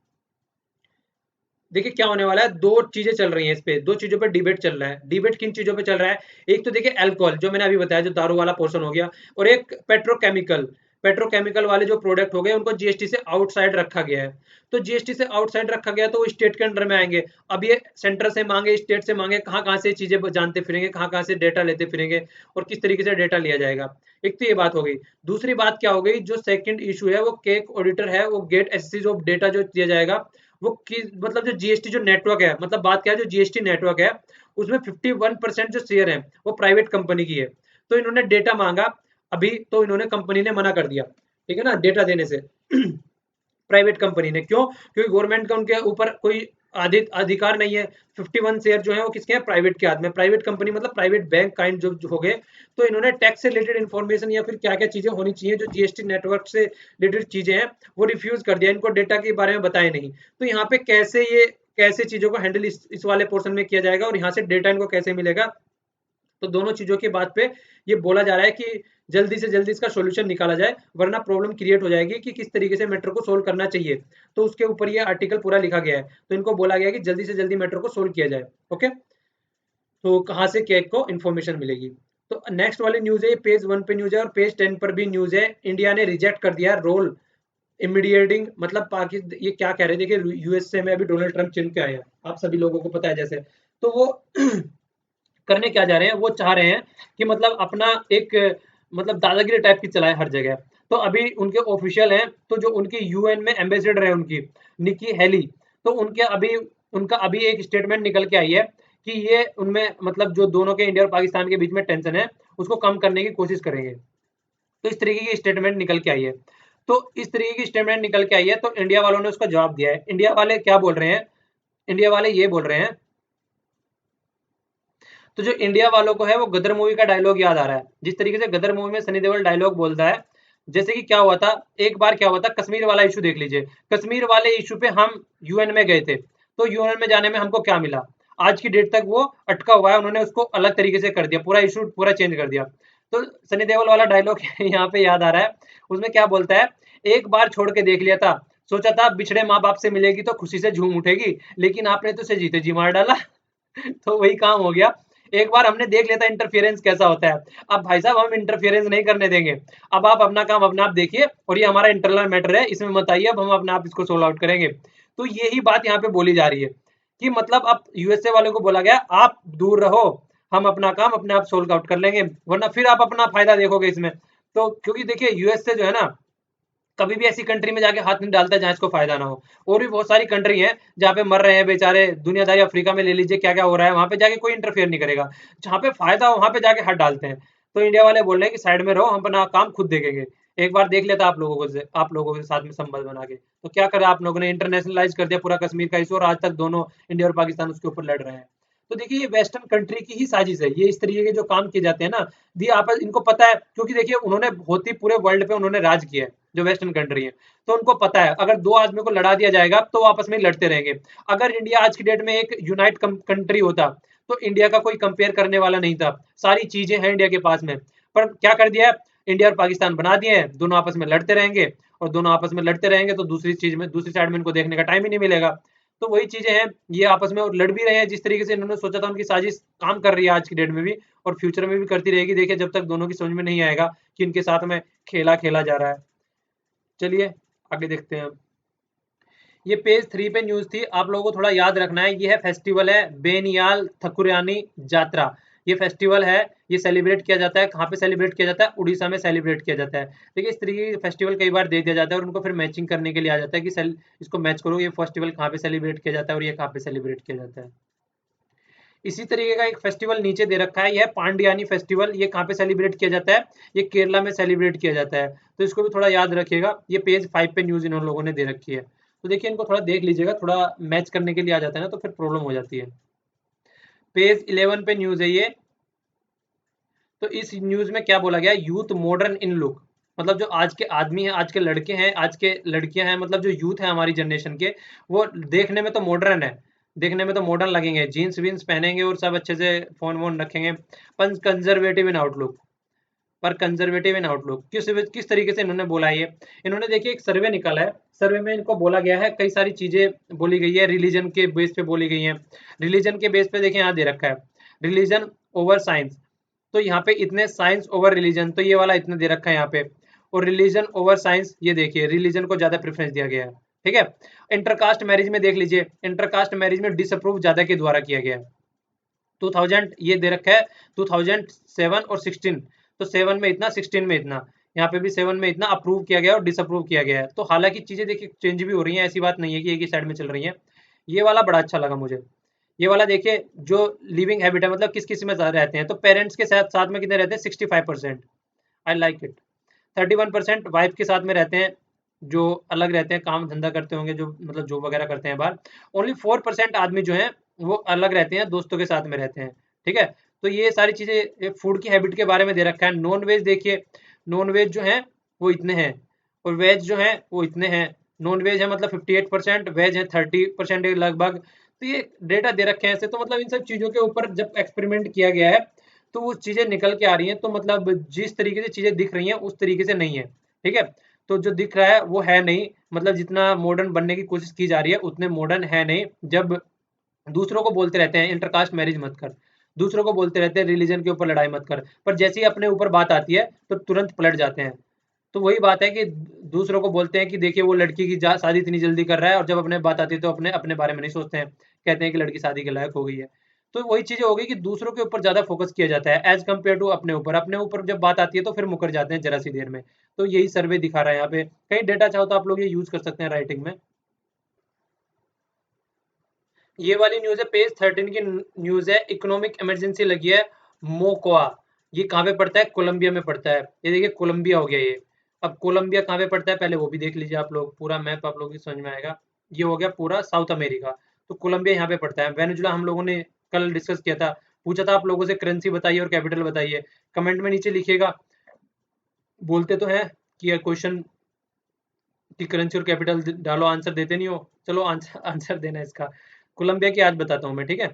देखिए क्या होने वाला है, दो चीजें चल रही हैं, इस पे दो चीजों पे डिबेट चल रहा है। डिबेट किन चीजों पे चल रहा है, एक तो देखिए अल्कोहल, जो मैंने अभी बताया, जो दारू वाला पोर्शन हो गया, और एक पेट्रोकेमिकल, पेट्रोकेमिकल वाले जो प्रोडक्ट हो गए उनको जीएसटी से आउटसाइड रखा गया है। तो जीएसटी से आउटसाइड रखा गया तो वो स्टेट के अंडर में आएंगे। अब ये सेंटर से मांगे, स्टेट से मांगे, कहाँ कहाँ से चीजें जानते फिरेंगे, कहाँ कहाँ से डेटा लेते फिरेंगे और किस तरीके से डेटा लिया जाएगा। एक तो ये बात हो गई। दूसरी बात क्या हो गई, जो सेकंड इशू है वो केक ऑडिटर है, वो गेट एसएससी ऑफ डेटा जो दिया जाएगा वो मतलब जो जीएसटी जो नेटवर्क है, मतलब बात क्या है, जो जीएसटी नेटवर्क है उसमें 51% जो शेयर है वो प्राइवेट कंपनी की है। तो इन्होंने डेटा मांगा अभी, तो इन्होंने कंपनी ने मना कर दिया, ठीक है ना, डेटा देने से प्राइवेट कंपनी ने। क्यों? क्योंकि गवर्नमेंट का उनके ऊपर कोई अधिकार नहीं है। 51 शेयर जो है वो किसके हैं, प्राइवेट के हाथ में। प्राइवेट कंपनी मतलब प्राइवेट बैंक काइंड जो हो गए। तो इन्होंने टैक्स से रिलेटेड इन्फॉर्मेशन या फिर क्या क्या चीजें होनी चाहिए जो जीएसटी नेटवर्क से रिलेटेड चीजें हैं वो रिफ्यूज कर दिया, इनको डेटा के बारे में बताया नहीं। तो यहाँ पे कैसे चीजों को हैंडल इस वाले पोर्शन में किया जाएगा और यहाँ से डेटा इनको कैसे मिलेगा। तो दोनों चीजों की बात पे ये बोला जा रहा है कि जल्दी से जल्दी इसका सॉल्यूशन निकाला जाए, वरना प्रॉब्लम क्रिएट हो जाएगी कि किस तरीके से मेट्रो को सोल्व करना चाहिए। तो उसके ऊपर ये आर्टिकल पूरा लिखा गया है। तो इनको बोला गया है कि जल्दी से जल्दी मेट्रो को सोल्व किया जाए। ओके, तो कहाँ से केक को इन्फॉर्मेशन मिलेगी। तो नेक्स्ट वाली न्यूज है, पेज 1 पे न्यूज है और पेज 10 पर भी न्यूज है। इंडिया ने रिजेक्ट कर दिया रोल इमीडिएटिंग, मतलब पाकिस्तान, ये क्या कह रहे थे कि यूएसए में अभी डोनाल्ड ट्रंप चुन के आए हैं, आप सभी लोगों को पता है जैसे। तो वो करने क्या जा रहे हैं, वो चाह रहे हैं कि मतलब अपना एक मतलब दादागिरी टाइप की चलाए हर जगह। तो अभी उनके ऑफिशियल हैं, तो जो उनकी यूएन में एम्बेसडर है उनकी निकी हेली, तो उनका अभी एक स्टेटमेंट निकल के आई है कि ये उनमें मतलब जो दोनों के इंडिया और पाकिस्तान के बीच में टेंशन है उसको कम करने की कोशिश करेंगे। तो इस तरीके की स्टेटमेंट निकल के आई है। तो इस तरीके की स्टेटमेंट निकल के आई है, तो इंडिया वालों ने उसका जवाब दिया है। इंडिया वाले क्या बोल रहे हैं, इंडिया वाले ये बोल रहे हैं, तो जो इंडिया वालों को है वो गदर मूवी का डायलॉग याद आ रहा है। जिस तरीके से गदर मूवी में सनी देओल डायलॉग बोलता है, जैसे कि क्या हुआ था, एक बार क्या हुआ था, कश्मीर वाला इशू देख लीजिए। कश्मीर वाले इशू पे हम यूएन में गए थे, तो यूएन में जाने में हमको क्या मिला, आज की डेट तक वो अटका हुआ है, उन्होंने उसको अलग तरीके से कर दिया, पूरा इशू पूरा चेंज कर दिया। तो सनी देओल वाला डायलॉग यहाँ पे याद आ रहा है। उसमें क्या बोलता है, एक बार छोड़ के देख लिया था, सोचा था बिछड़े माँ बाप से मिलेगी तो खुशी से झूम उठेगी, लेकिन आपने तो उसे जीते जी मार डाला। तो वही काम हो गया। एक बार हमने देख लिया था इंटरफेरेंस कैसा होता है, अब भाई साहब हम इंटरफेरेंस नहीं करने देंगे। अब आप अपना काम अपना आप देखिए और ये हमारा इंटरनल मैटर है, इसमें मत आइए, अब हम अपना आप इसको सोल्व आउट करेंगे। तो यही बात यहाँ पे बोली जा रही है कि मतलब अब यूएसए वालों को बोला गया आप दूर रहो, हम अपना काम अपने आप सोल्व आउट कर लेंगे, वरना फिर आप अपना फायदा देखोगे इसमें। तो क्योंकि देखिए यूएसए जो है ना, कभी भी ऐसी कंट्री में जाके हाथ नहीं डालता जहाँ इसको फायदा ना हो। और भी बहुत सारी कंट्री है जहाँ पे मर रहे हैं बेचारे दुनियादारी, अफ्रीका में ले लीजिए क्या क्या हो रहा है, वहां पे जाके कोई इंटरफेयर नहीं करेगा। जहाँ पे फायदा हो वहां पे जाके हाथ डालते हैं। तो इंडिया वाले बोल रहे हैं कि साइड में रहो, हम अपना काम खुद देखेंगे। एक बार देख लेता आप लोगों के साथ में संबंध बना के, तो क्या करा आप लोगों ने, इंटरनेशनलाइज कर दिया पूरा कश्मीर का इशू, और आज तक दोनों इंडिया और पाकिस्तान उसके ऊपर लड़ रहे हैं। तो देखिए ये वेस्टर्न कंट्री की ही साजिश है, ये इस तरीके के जो काम किए जाते हैं ना, दी आपस इनको पता है, क्योंकि देखिए उन्होंने बहुत ही पूरे वर्ल्ड पे उन्होंने राज किया है जो वेस्टर्न कंट्री है। तो उनको पता है अगर दो आदमी को लड़ा दिया जाएगा तो वो आपस में लड़ते रहेंगे। अगर इंडिया आज की डेट में एक यूनाइट कंट्री होता तो इंडिया का कोई कंपेयर करने वाला नहीं था, सारी चीजें हैं इंडिया के पास में। पर क्या कर दिया है, इंडिया और पाकिस्तान बना दिए हैं, दोनों आपस में लड़ते रहेंगे, और दोनों आपस में लड़ते रहेंगे तो दूसरी साइड में इनको देखने का टाइम ही नहीं मिलेगा। तो वही चीजें हैं, ये आपस में और लड़ भी रहे हैं, जिस तरीके से इन्होंने सोचा था उनकी साजिश काम कर रही है आज की डेट में भी, और फ्यूचर में भी करती रहेगी। देखिए जब तक दोनों की समझ में नहीं आएगा कि इनके साथ में खेला खेला जा रहा है। चलिए आगे देखते हैं। ये पेज 3 पे न्यूज थी, आप लोगों को थोड़ा याद रखना है। ये है फेस्टिवल है बेनियाल थकुरानी जात्रा। ये फेस्टिवल है, ये सेलिब्रेट किया जाता है, कहाँ पे सेलिब्रेट किया जाता है, उड़ीसा में सेलिब्रेट किया जाता है। देखिए इस तरीके के फेस्टिवल कई बार दे दिया जाता है और उनको फिर मैचिंग करने के लिए आ जाता है कि इसको मैच करो, ये फेस्टिवल कहाँ पे सेलिब्रेट किया जाता है और ये कहाँ पे सेलिब्रेट किया जाता है। इसी तरीके का एक फेस्टिवल नीचे दे रखा है, यह पांडियानी फेस्टिवल, ये कहाँ पे सेलिब्रेट किया जाता है, ये केरला में सेलिब्रेट किया जाता है। तो इसको भी थोड़ा याद रखिएगा। ये पेज 5 पे न्यूज इन लोगों ने दे रखी है, तो देखिए इनको थोड़ा देख लीजिएगा, थोड़ा मैच करने के लिए आ जाता है ना, तो फिर प्रॉब्लम हो जाती है। पेज 11 पे न्यूज है ये। तो इस न्यूज में क्या बोला गया, यूथ मॉडर्न इन लुक, मतलब जो आज के आदमी हैं, आज के लड़के हैं, आज के लड़कियां हैं, मतलब जो यूथ है हमारी जनरेशन के, वो देखने में तो मॉडर्न है, देखने में तो मॉडर्न लगेंगे, जीन्स वीन्स पहनेंगे और सब अच्छे से फोन वोन रखेंगे, पर कंजर्वेटिव इन आउटलुक, किस तरीके से इन्होंने बोला है ये। इन्होंने देखिए एक सर्वे निकाला है, सर्वे में इनको बोला गया है, कई सारी चीजें बोली गई है, रिलीजन के बेस पे बोली गई है। रिलीजन के बेस पे देखिए यहाँ दे रखा है, रिलीजन ओवर साइंस, तो यहाँ पे इतने साइंस ओवर रिलीजन, तो ये वाला इतने दे रखा है यहाँ पे। और रिलीजन ओवर साइंस, ये देखिए रिलीजन को ज्यादा प्रेफरेंस दिया गया है, ठीक है। इंटरकास्ट मैरिज में देख लीजिए, इंटरकास्ट मैरिज में डिसअप्रूव ज्यादा के द्वारा किया गया है। 2000 ये दे रखा है 2007 और 16, तो 7 में इतना 16 में इतना, यहाँ पे भी 7 में इतना अप्रूव किया गया और डिसअप्रूव किया गया है। तो हालांकि चीजें देखिए चेंज भी हो रही हैं, ऐसी बात नहीं है कि एक ही साइड में चल रही है। ये वाला बड़ा अच्छा लगा मुझे। ये वाला देखिए जो लिविंग हैबिट है, मतलब किस किस में रहते हैं, तो पेरेंट्स के साथ साथ में कितने रहते हैं 65%, आई लाइक इट। 31% वाइफ के साथ में रहते हैं, जो अलग रहते हैं, काम धंधा करते होंगे, जो मतलब जॉब वगैरह करते हैं बाहर। ओनली 4% आदमी जो है वो अलग रहते हैं, दोस्तों के साथ में रहते हैं, ठीक है। तो ये सारी चीजें फूड की हैबिट के बारे में दे रखा है। नॉन वेज देखिए, नॉन वेज जो है वो इतने हैं, और वेज जो है वो इतने हैं। नॉन वेज है मतलब 58%, वेज है 30% लगभग। तो ये डेटा दे रखे हैं ऐसे, तो मतलब इन सब चीजों के ऊपर जब एक्सपेरिमेंट किया गया है तो वो चीजें निकल के आ रही हैं। तो मतलब जिस तरीके से चीजें दिख रही हैं उस तरीके से नहीं है, ठीक है। तो जो दिख रहा है वो है नहीं, मतलब जितना मॉडर्न बनने की कोशिश की जा रही है उतने मॉडर्न है नहीं। जब दूसरों को बोलते रहते हैं इंटरकास्ट मैरिज मत कर, दूसरों को बोलते रहते हैं रिलीजन के ऊपर लड़ाई मत कर, पर जैसे ही अपने ऊपर बात आती है तो तुरंत पलट जाते हैं। तो वही बात है कि दूसरों को बोलते हैं कि देखिए वो लड़की की शादी इतनी जल्दी कर रहा है, और जब अपने बात आती है तो अपने अपने बारे में नहीं सोचते हैं, कहते हैं कि लड़की शादी के लायक हो गई है। तो वही चीजें हो गई कि दूसरों के ऊपर ज्यादा फोकस किया जाता है एज कम्पेयर टू अपने ऊपर। अपने ऊपर जब बात आती है तो फिर मुकर जाते हैं जरा सी देर में। तो यही सर्वे दिखा रहा है यहाँ पे। कहीं डेटा चाहो तो आप लोग ये यूज कर सकते हैं राइटिंग में। ये वाली न्यूज़ है पेज 13 की न्यूज़ है, इकोनॉमिक इमरजेंसी लगी है मोकोआ। ये कहाँ पे पड़ता है? कोलंबिया में पड़ता है। ये देखिए कोलंबिया हो गया ये। अब कोलंबिया कहाँ पे पड़ता है पहले वो भी देख लीजिए आप लोग, पूरा मैप आप लोगों की समझ में आएगा। ये हो गया पूरा साउथ अमेरिका। तो कोलंबिया यहाँ पे पड़ता है। वेनेजुला हम लोगों ने कल डिस्कस किया था, पूछा था आप लोगों से करेंसी बताइए और कैपिटल बताइए। कमेंट में नीचे लिखिएगा। बोलते तो हैं कि क्वेश्चन की करेंसी और कैपिटल डालो, आंसर देते नहीं हो। चलो आंसर आंसर देना इसका। कोलंबिया की आज बताता हूँ मैं, ठीक है।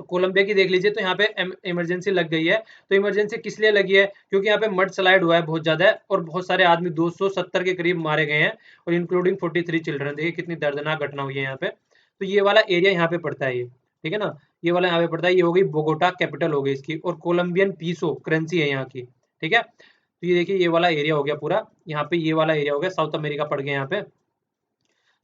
तो कोलंबिया की देख लीजिए, तो यहाँ पे इमरजेंसी लग गई है। तो इमरजेंसी किस लिए लगी है? क्योंकि यहाँ पे मड स्लाइड हुआ है बहुत ज्यादा है, और बहुत सारे आदमी 270 के करीब मारे गए हैं, और इंक्लूडिंग 43 चिल्ड्रन। देखिए कितनी दर्दनाक घटना हुई है यहाँ पे। तो ये वाला एरिया यहाँ पे पड़ता है ये, ठीक है ना। ये वाला यहाँ पे पड़ता है। ये हो गई बोगोटा, कैपिटल हो गई इसकी, और कोलंबियन पीसो करेंसी है यहाँ की, ठीक है। तो ये देखिए ये वाला एरिया हो गया पूरा, यहाँ पे ये वाला एरिया हो गया, साउथ अमेरिका पड़ गया यहाँ पे।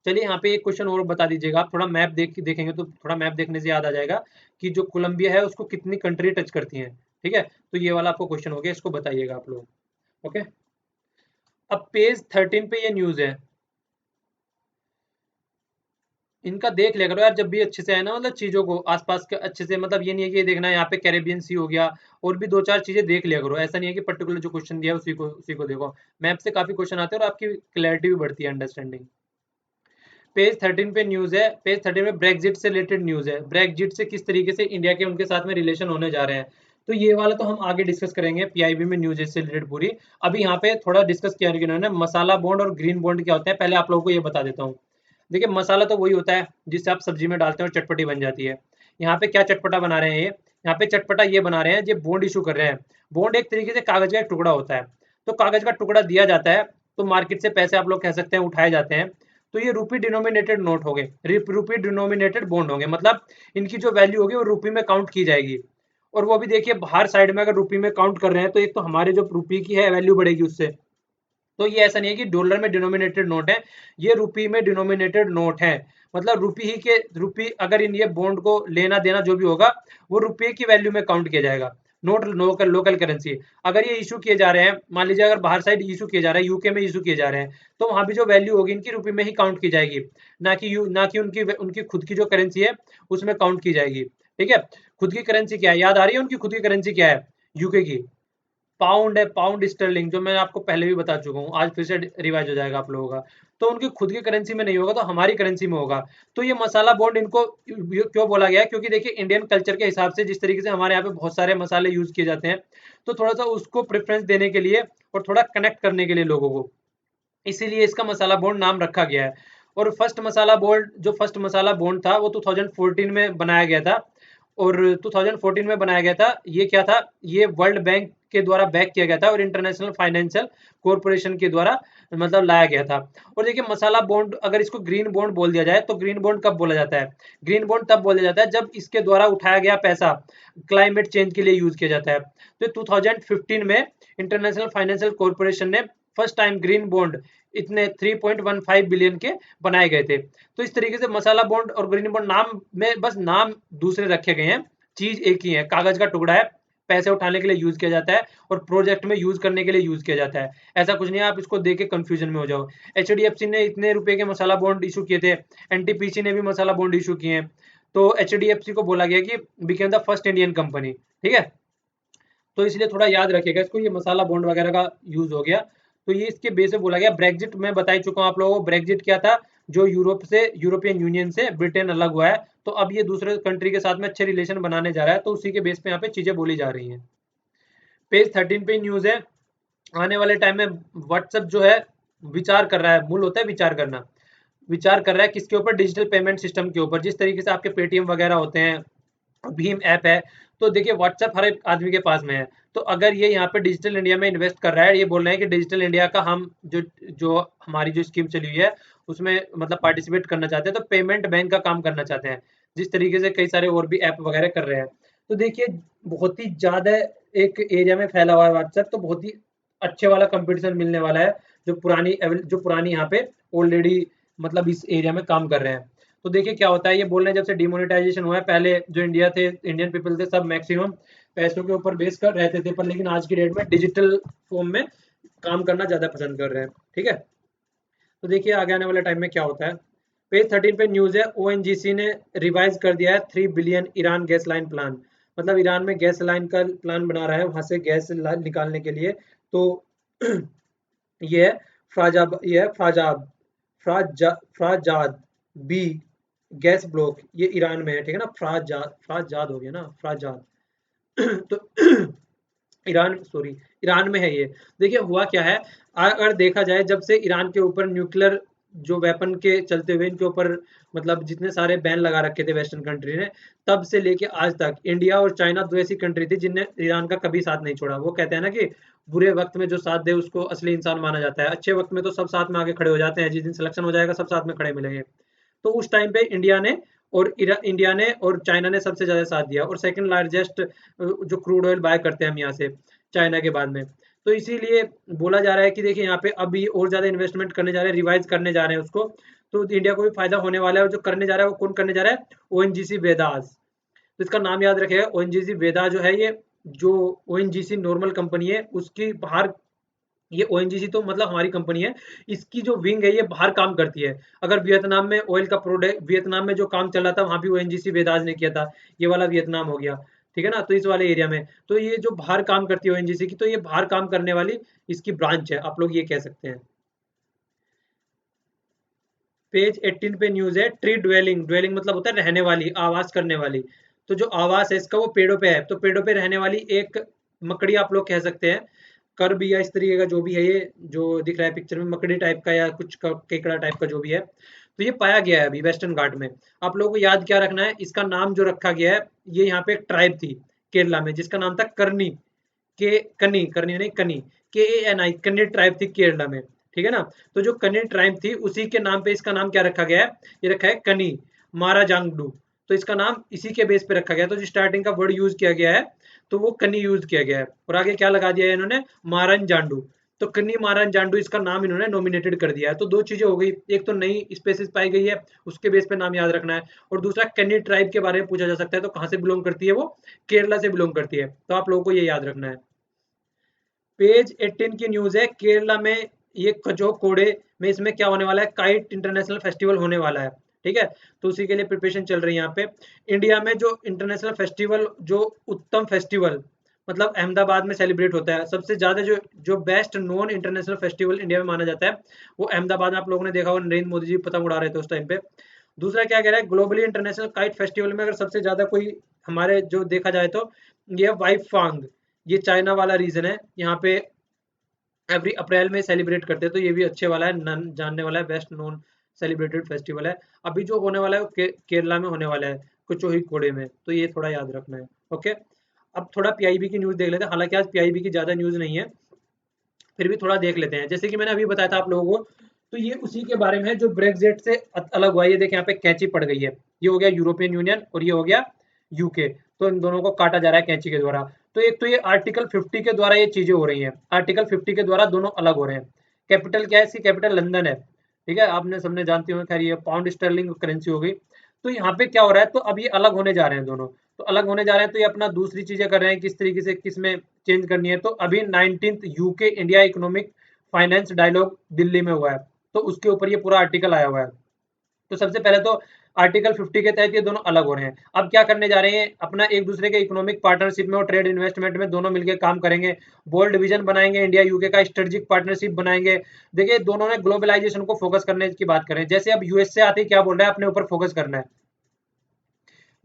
चलिए यहाँ पे एक क्वेश्चन और बता दीजिएगा आप। थोड़ा मैप देखेंगे तो थोड़ा मैप देखने से याद आ जाएगा कि जो कोलंबिया है उसको कितनी कंट्री टच करती हैं, ठीक है। तो ये वाला आपको क्वेश्चन हो गया, इसको बताइएगा आप लोग। ओके, अब पेज 13 पे ये न्यूज है, इनका देख लिया करो यार जब भी अच्छे से है ना, मतलब चीजों को आसपास के अच्छे से, मतलब ये नहीं है कि ये देखना है यहाँ पे कैरेबियन सी हो गया, और भी दो चार चीजें देख लिया करो। ऐसा नहीं है कि पर्टिकुलर जो क्वेश्चन दिया है उसी को देखो। मैप से काफी क्वेश्चन आते हैं और आपकी क्लैरिटी भी बढ़ती है, अंडरस्टैंडिंग। पेज 13 पे न्यूज है, पेज 13 में ब्रेग्जिट से रिलेटेड न्यूज है। ब्रेग्जिट से किस तरीके से इंडिया के उनके साथ में रिलेशन होने जा रहे हैं, तो ये वाला तो हम आगे डिस्कस करेंगे पीआईबी में न्यूज से रिलेटेड पूरी। अभी यहाँ पे थोड़ा डिस्कस किया है कि इन्होंने मसाला बॉन्ड और ग्रीन बॉन्ड क्या होते हैं, पहले आप लोगों को ये बता देता हूँ। देखिए मसाला तो वही होता है जिससे आप सब्जी में डालते हैं और चटपटी बन जाती है। यहाँ पे क्या चटपटा बना रहे हैं ये, यहाँ पे चटपटा ये बना रहे हैं, ये बॉन्ड इशू कर रहे हैं। बॉन्ड एक तरीके से कागज का एक टुकड़ा होता है। तो कागज का टुकड़ा दिया जाता है, तो मार्केट से पैसे आप लोग कह सकते हैं उठाए जाते हैं। तो ये रूपी डिनोमिनेटेड नोट हो गए, रूपी डिनोमिनेटेड बॉन्ड होंगे, मतलब इनकी जो वैल्यू होगी वो रूपी में काउंट की जाएगी। और वो भी देखिए बाहर साइड में अगर रूपी में काउंट कर रहे हैं तो एक तो हमारे जो रूपी की है वैल्यू बढ़ेगी उससे। तो ये ऐसा नहीं है कि डॉलर में डिनोमिनेटेड नोट है, ये रुपी में डिनोमिनेटेड नोट है। मतलब रुपी ही के रुपी, अगर इन ये बॉन्ड को लेना देना जो भी होगा वो रुपये की वैल्यू में काउंट किया जाएगा। नोट लोकल लोकल करेंसी अगर ये इशू किए जा रहे हैं, मान लीजिए अगर बाहर साइड इशू किए जा रहे हैं, यूके में इशू किए जा रहे हैं, तो वहां भी जो वैल्यू होगी इनकी रुपये में ही काउंट की जाएगी, ना कि उनकी उनकी खुद की जो करेंसी है उसमें काउंट की जाएगी, ठीक है। खुद की करेंसी क्या है याद आ रही है? उनकी खुद की करेंसी क्या है? यूके की पाउंड है, पाउंड स्टर्लिंग, जो मैं आपको पहले भी बता चुका हूँ, आज फिर से रिवाइज हो जाएगा आप लोगों का। तो उनकी खुद की करेंसी में नहीं होगा तो हमारी करेंसी में होगा। तो ये मसाला बॉन्ड इनको क्यों बोला गया है? क्योंकि देखिए इंडियन कल्चर के हिसाब से जिस तरीके से हमारे यहाँ पे बहुत सारे मसाले यूज किए जाते हैं, तो थोड़ा सा उसको प्रेफरेंस देने के लिए और थोड़ा कनेक्ट करने के लिए लोगों को, इसीलिए इसका मसाला बॉन्ड नाम रखा गया है। और फर्स्ट मसाला बॉन्ड था वो 2014 में बनाया गया था, और 2014 में बनाया गया था। ये क्या था? ये वर्ल्ड बैंक के द्वारा बैक किया गया था और इंटरनेशनल फाइनेंशियल कॉरपोरेशन के द्वारा मतलब लाया गया था। और देखिए मसाला बॉन्ड, अगर इसको ग्रीन बॉन्ड बोल दिया जाए तो ग्रीन बॉन्ड कब बोला जाता है? ग्रीन बॉन्ड तब बोला जाता है जब इसके द्वारा उठाया गया पैसा क्लाइमेट चेंज के लिए यूज किया जाता है। तो 2015 में इंटरनेशनल फाइनेंशियल कॉरपोरेशन ने फर्स्ट टाइम ग्रीन बॉन्ड इतने 3.15 बिलियन के बनाए गए थे। तो इस तरीके से मसाला बॉन्ड और ग्रीन बॉन्ड नाम में बस नाम दूसरे रखे गए हैं, चीज एक ही है, कागज का टुकड़ा है, पैसे उठाने के लिए यूज किया जाता है और प्रोजेक्ट में यूज करने के लिए यूज किया जाता है। ऐसा कुछ नहीं है आप इसको देख के कंफ्यूजन में हो जाओ। एचडीएफसी ने इतने रुपए के मसाला बॉन्ड इशू किए थे, एनटीपीसी ने भी मसाला बॉन्ड इशू किए हैं। तो एचडीएफसी को बोला गया कि became the first Indian company, ठीक है। तो इसलिए थोड़ा याद रखिएगा इसको, ये मसाला बॉन्ड वगैरह का यूज हो गया। तो ये इसके बेस पे बोला गया। ब्रेग्जिट मैं बता ही चुका हूँ आप लोगों को, ब्रेग्जिट क्या था, जो यूरोप से, यूरोपियन यूनियन से ब्रिटेन अलग हुआ है, तो अब ये दूसरे कंट्री के साथ में अच्छे रिलेशन बनाने जा रहा है, तो उसी के बेस पे यहाँ पे चीजें बोली जा रही हैं। पेज 13 पे न्यूज है, आने वाले टाइम में व्हाट्सएप जो है विचार कर रहा है, मूल होता है विचार करना, विचार कर रहा है किसके ऊपर, डिजिटल पेमेंट सिस्टम के ऊपर। जिस तरीके से आपके पेटीएम वगैरह होते हैं, भीम ऐप है, तो देखिए व्हाट्सएप हर एक आदमी के पास में है। तो अगर ये यहाँ पे डिजिटल इंडिया में इन्वेस्ट कर रहा है, ये बोल रहे हैं कि डिजिटल इंडिया का हम जो जो हमारी जो स्कीम चली हुई है उसमें मतलब पार्टिसिपेट करना चाहते हैं, तो पेमेंट बैंक का काम करना चाहते हैं, जिस तरीके से कई सारे और भी ऐप वगैरह कर रहे हैं। तो देखिए बहुत ही ज्यादा एक एरिया में फैला हुआ है व्हाट्सएप, तो बहुत ही अच्छे वाला कंपटीशन मिलने वाला है, जो पुरानी यहाँ पे ऑलरेडी मतलब इस एरिया में काम कर रहे हैं। तो देखिए क्या होता है, ये बोल रहे हैं जब से डिमोनेटाइजेशन हुआ है, पहले जो इंडिया थे, इंडियन पीपल थे, सब मैक्सिमम पैसों के ऊपर बेस कर रहते थे, पर लेकिन आज की डेट में डिजिटल फॉर्म में काम करना ज्यादा पसंद कर रहे हैं, ठीक है। तो देखिए आगे आने वाले टाइम में क्या होता है। पेज 13 पे न्यूज है, ओएनजीसी ने रिवाइज कर दिया है 3 billion Iran gas line plan. मतलब ईरान में गैस लाइन का प्लान बना रहा है, वहां से गैस निकालने के लिए। तो ये है फाजाब, ये है फाजाब, फ्राजाद बी गैस ब्लॉक, ये ईरान में है, ठीक है ना। फ्राजाद हो गया ना, फ्राजाद। तो ईरान, सॉरी, ईरान में है ये। देखिए हुआ क्या है, अगर देखा जाए जब से ईरान के ऊपर न्यूक्लियर जो वेपन के चलते हुए इनके ऊपर मतलब जितने सारे बैन लगा रखे थे वेस्टर्न कंट्री ने, तब से लेके आज तक इंडिया और चाइना दो ऐसी कंट्री थी जिनने ईरान का कभी साथ नहीं छोड़ा। वो कहते हैं ना कि बुरे वक्त में जो साथ दे उसको असली इंसान माना जाता है, अच्छे वक्त में तो सब साथ में आगे खड़े हो जाते हैं, जिस दिन सिलेक्शन हो जाएगा सब साथ में खड़े मिलेंगे। तो उस टाइम पे इंडिया ने और चाइना ने सबसे ज्यादा साथ दिया, और सेकंड लार्जेस्ट जो क्रूड ऑयल बाय करते हैं हम यहाँ से, चाइना के बाद में। तो इसीलिए बोला जा रहा है कि देखिए यहाँ पे अभी और ज्यादा इन्वेस्टमेंट करने जा रहे हैं, रिवाइज करने जा रहे हैं उसको, तो इंडिया को भी फायदा होने वाला है। और जो करने जा रहा है वो कौन करने जा रहा है, ओएनजीसी वेदास। तो इसका नाम याद रखिएगा, ओएनजीसी वेदा जो है, ये जो ओएनजीसी नॉर्मल कंपनी है उसकी बाहर, ये ओएनजीसी तो मतलब हमारी कंपनी है, इसकी जो विंग है ये बाहर काम करती है। अगर वियतनाम में ऑयल का प्रोडक्ट, वियतनाम में जो काम चल रहा था वहां भी ओएनजीसी वेदाज ने किया था, ये वाला वियतनाम हो गया, ठीक है ना। तो इस वाले एरिया में तो ये जो बाहर काम करती है ओएनजीसी की, तो ये बाहर काम करने वाली इसकी ब्रांच है, आप लोग ये कह सकते हैं। पेज 18 पे न्यूज है, ट्री ड्वेलिंग, ड्वेलिंग मतलब होता है रहने वाली, आवास करने वाली। तो जो आवास है इसका वो पेड़ों पे है, तो पेड़ों पे रहने वाली एक मकड़ी आप लोग कह सकते हैं, कर्ब या इस तरीके का जो भी है, ये जो दिख रहा है पिक्चर में मकड़ी टाइप का या कुछ केकड़ा टाइप का जो भी है, तो ये पाया गया है अभी वेस्टर्न घाट में। आप लोगों को याद क्या रखना है, इसका नाम जो रखा गया है, ये यहाँ पे एक ट्राइब थी केरला में जिसका नाम था करनी, के कनी, करनी नहीं कनी, KANI, कन्नी ट्राइब थी केरला में, ठीक है ना। तो जो कन्नी ट्राइब थी उसी के नाम पे इसका नाम क्या रखा गया है, ये रखा है कनी माराजांगडू। तो इसका नाम इसी के बेस पे रखा गया, तो जो स्टार्टिंग का वर्ड यूज किया गया है तो वो कनी यूज किया गया है, और आगे क्या लगा दिया है इन्होंने, मारन जांडू। तो कन्नी मारन जांडू इसका नाम इन्होंने नॉमिनेटेड कर दिया है। तो दो चीजें हो गई, एक तो नई स्पेसिस पाई गई है उसके बेस पे नाम याद रखना है, और दूसरा कन्नी ट्राइब के बारे में पूछा जा सकता है, तो कहाँ से बिलोंग करती है वो, केरला से बिलोंग करती है, तो आप लोगों को ये याद रखना है। पेज 18 की न्यूज है, केरला में ये कजोकोड़े में इसमें क्या होने वाला है, काइट इंटरनेशनल फेस्टिवल होने वाला है, ठीक है। तो उसी के लिए प्रिपरेशन चल रही है यहाँ पे। इंडिया में जो इंटरनेशनल फेस्टिवल, जो उत्तम फेस्टिवल मतलब अहमदाबाद में सेलिब्रेट होता है, सबसे ज्यादा जो जो best non international festival India में माना जाता है वो अहमदाबाद में, आप लोगों ने देखा होगा नरेंद्र मोदी जी पतंग उड़ा रहे थे उस टाइम पे। दूसरा क्या कह रहा है, ग्लोबली इंटरनेशनल काइट फेस्टिवल में अगर सबसे ज्यादा कोई हमारे जो देखा जाए तो ये वाइफ फांग, ये चाइना वाला रीजन है, यहाँ पे एवरी अप्रैल में सेलिब्रेट करते हैं, तो ये भी अच्छे वाला है, नन जानने वाला है, बेस्ट नोन सेलिब्रेटेड फेस्टिवल है। अभी जो होने वाला है वो केरला में होने वाला है, कुचोही कोडे में, तो ये थोड़ा याद रखना है, ओके। अब थोड़ा पीआईबी की न्यूज देख लेते हैं, हालांकि आज पीआईबी की ज्यादा न्यूज नहीं है, फिर भी थोड़ा देख लेते हैं। जैसे कि मैंने अभी बताया था आप लोगों को, तो ये उसी के बारे में है जो ब्रेक्जिट से अलग हुआ है। ये देखिए यहाँ पे कैंची पड़ गई है, ये हो गया यूरोपियन यूनियन और ये हो गया यूके, तो इन दोनों को काटा जा रहा है कैंची के द्वारा। तो एक तो ये आर्टिकल 50 के द्वारा ये चीजें हो रही हैं, आर्टिकल 50 के द्वारा दोनों अलग हो रहे हैं। कैपिटल क्या है, इसकी कैपिटल लंदन है, ठीक है, आपने सबने जानते होंगे। खैर ये पाउंड स्टर्लिंग करेंसी हो गई। तो यहाँ पे क्या हो रहा है, तो अब ये अलग होने जा रहे हैं दोनों। तो अलग होने जा रहे हैं, तो ये अपना दूसरी चीजें कर रहे हैं, किस तरीके से किस में चेंज करनी है। तो अभी 19th UK India economic finance dialogue Delhi में हुआ है, तो उसके ऊपर ये पूरा आर्टिकल आया हुआ है। तो सबसे पहले तो आर्टिकल 50 के तहत ये दोनों अलग हो रहे हैं। अब क्या करने जा रहे हैं, अपना एक दूसरे के इकोनॉमिक पार्टनरशिप में और ट्रेड इन्वेस्टमेंट में दोनों मिलकर काम करेंगे। बोल्ड विजन बनाएंगे, इंडिया यूके का स्ट्रेटेजिक पार्टनरशिप बनाएंगे। देखिए दोनों ने ग्लोबलाइजेशन को फोकस करने की बात करें, जैसे अब यूएस से आते ही क्या बोल रहा है, अपने ऊपर फोकस करना है।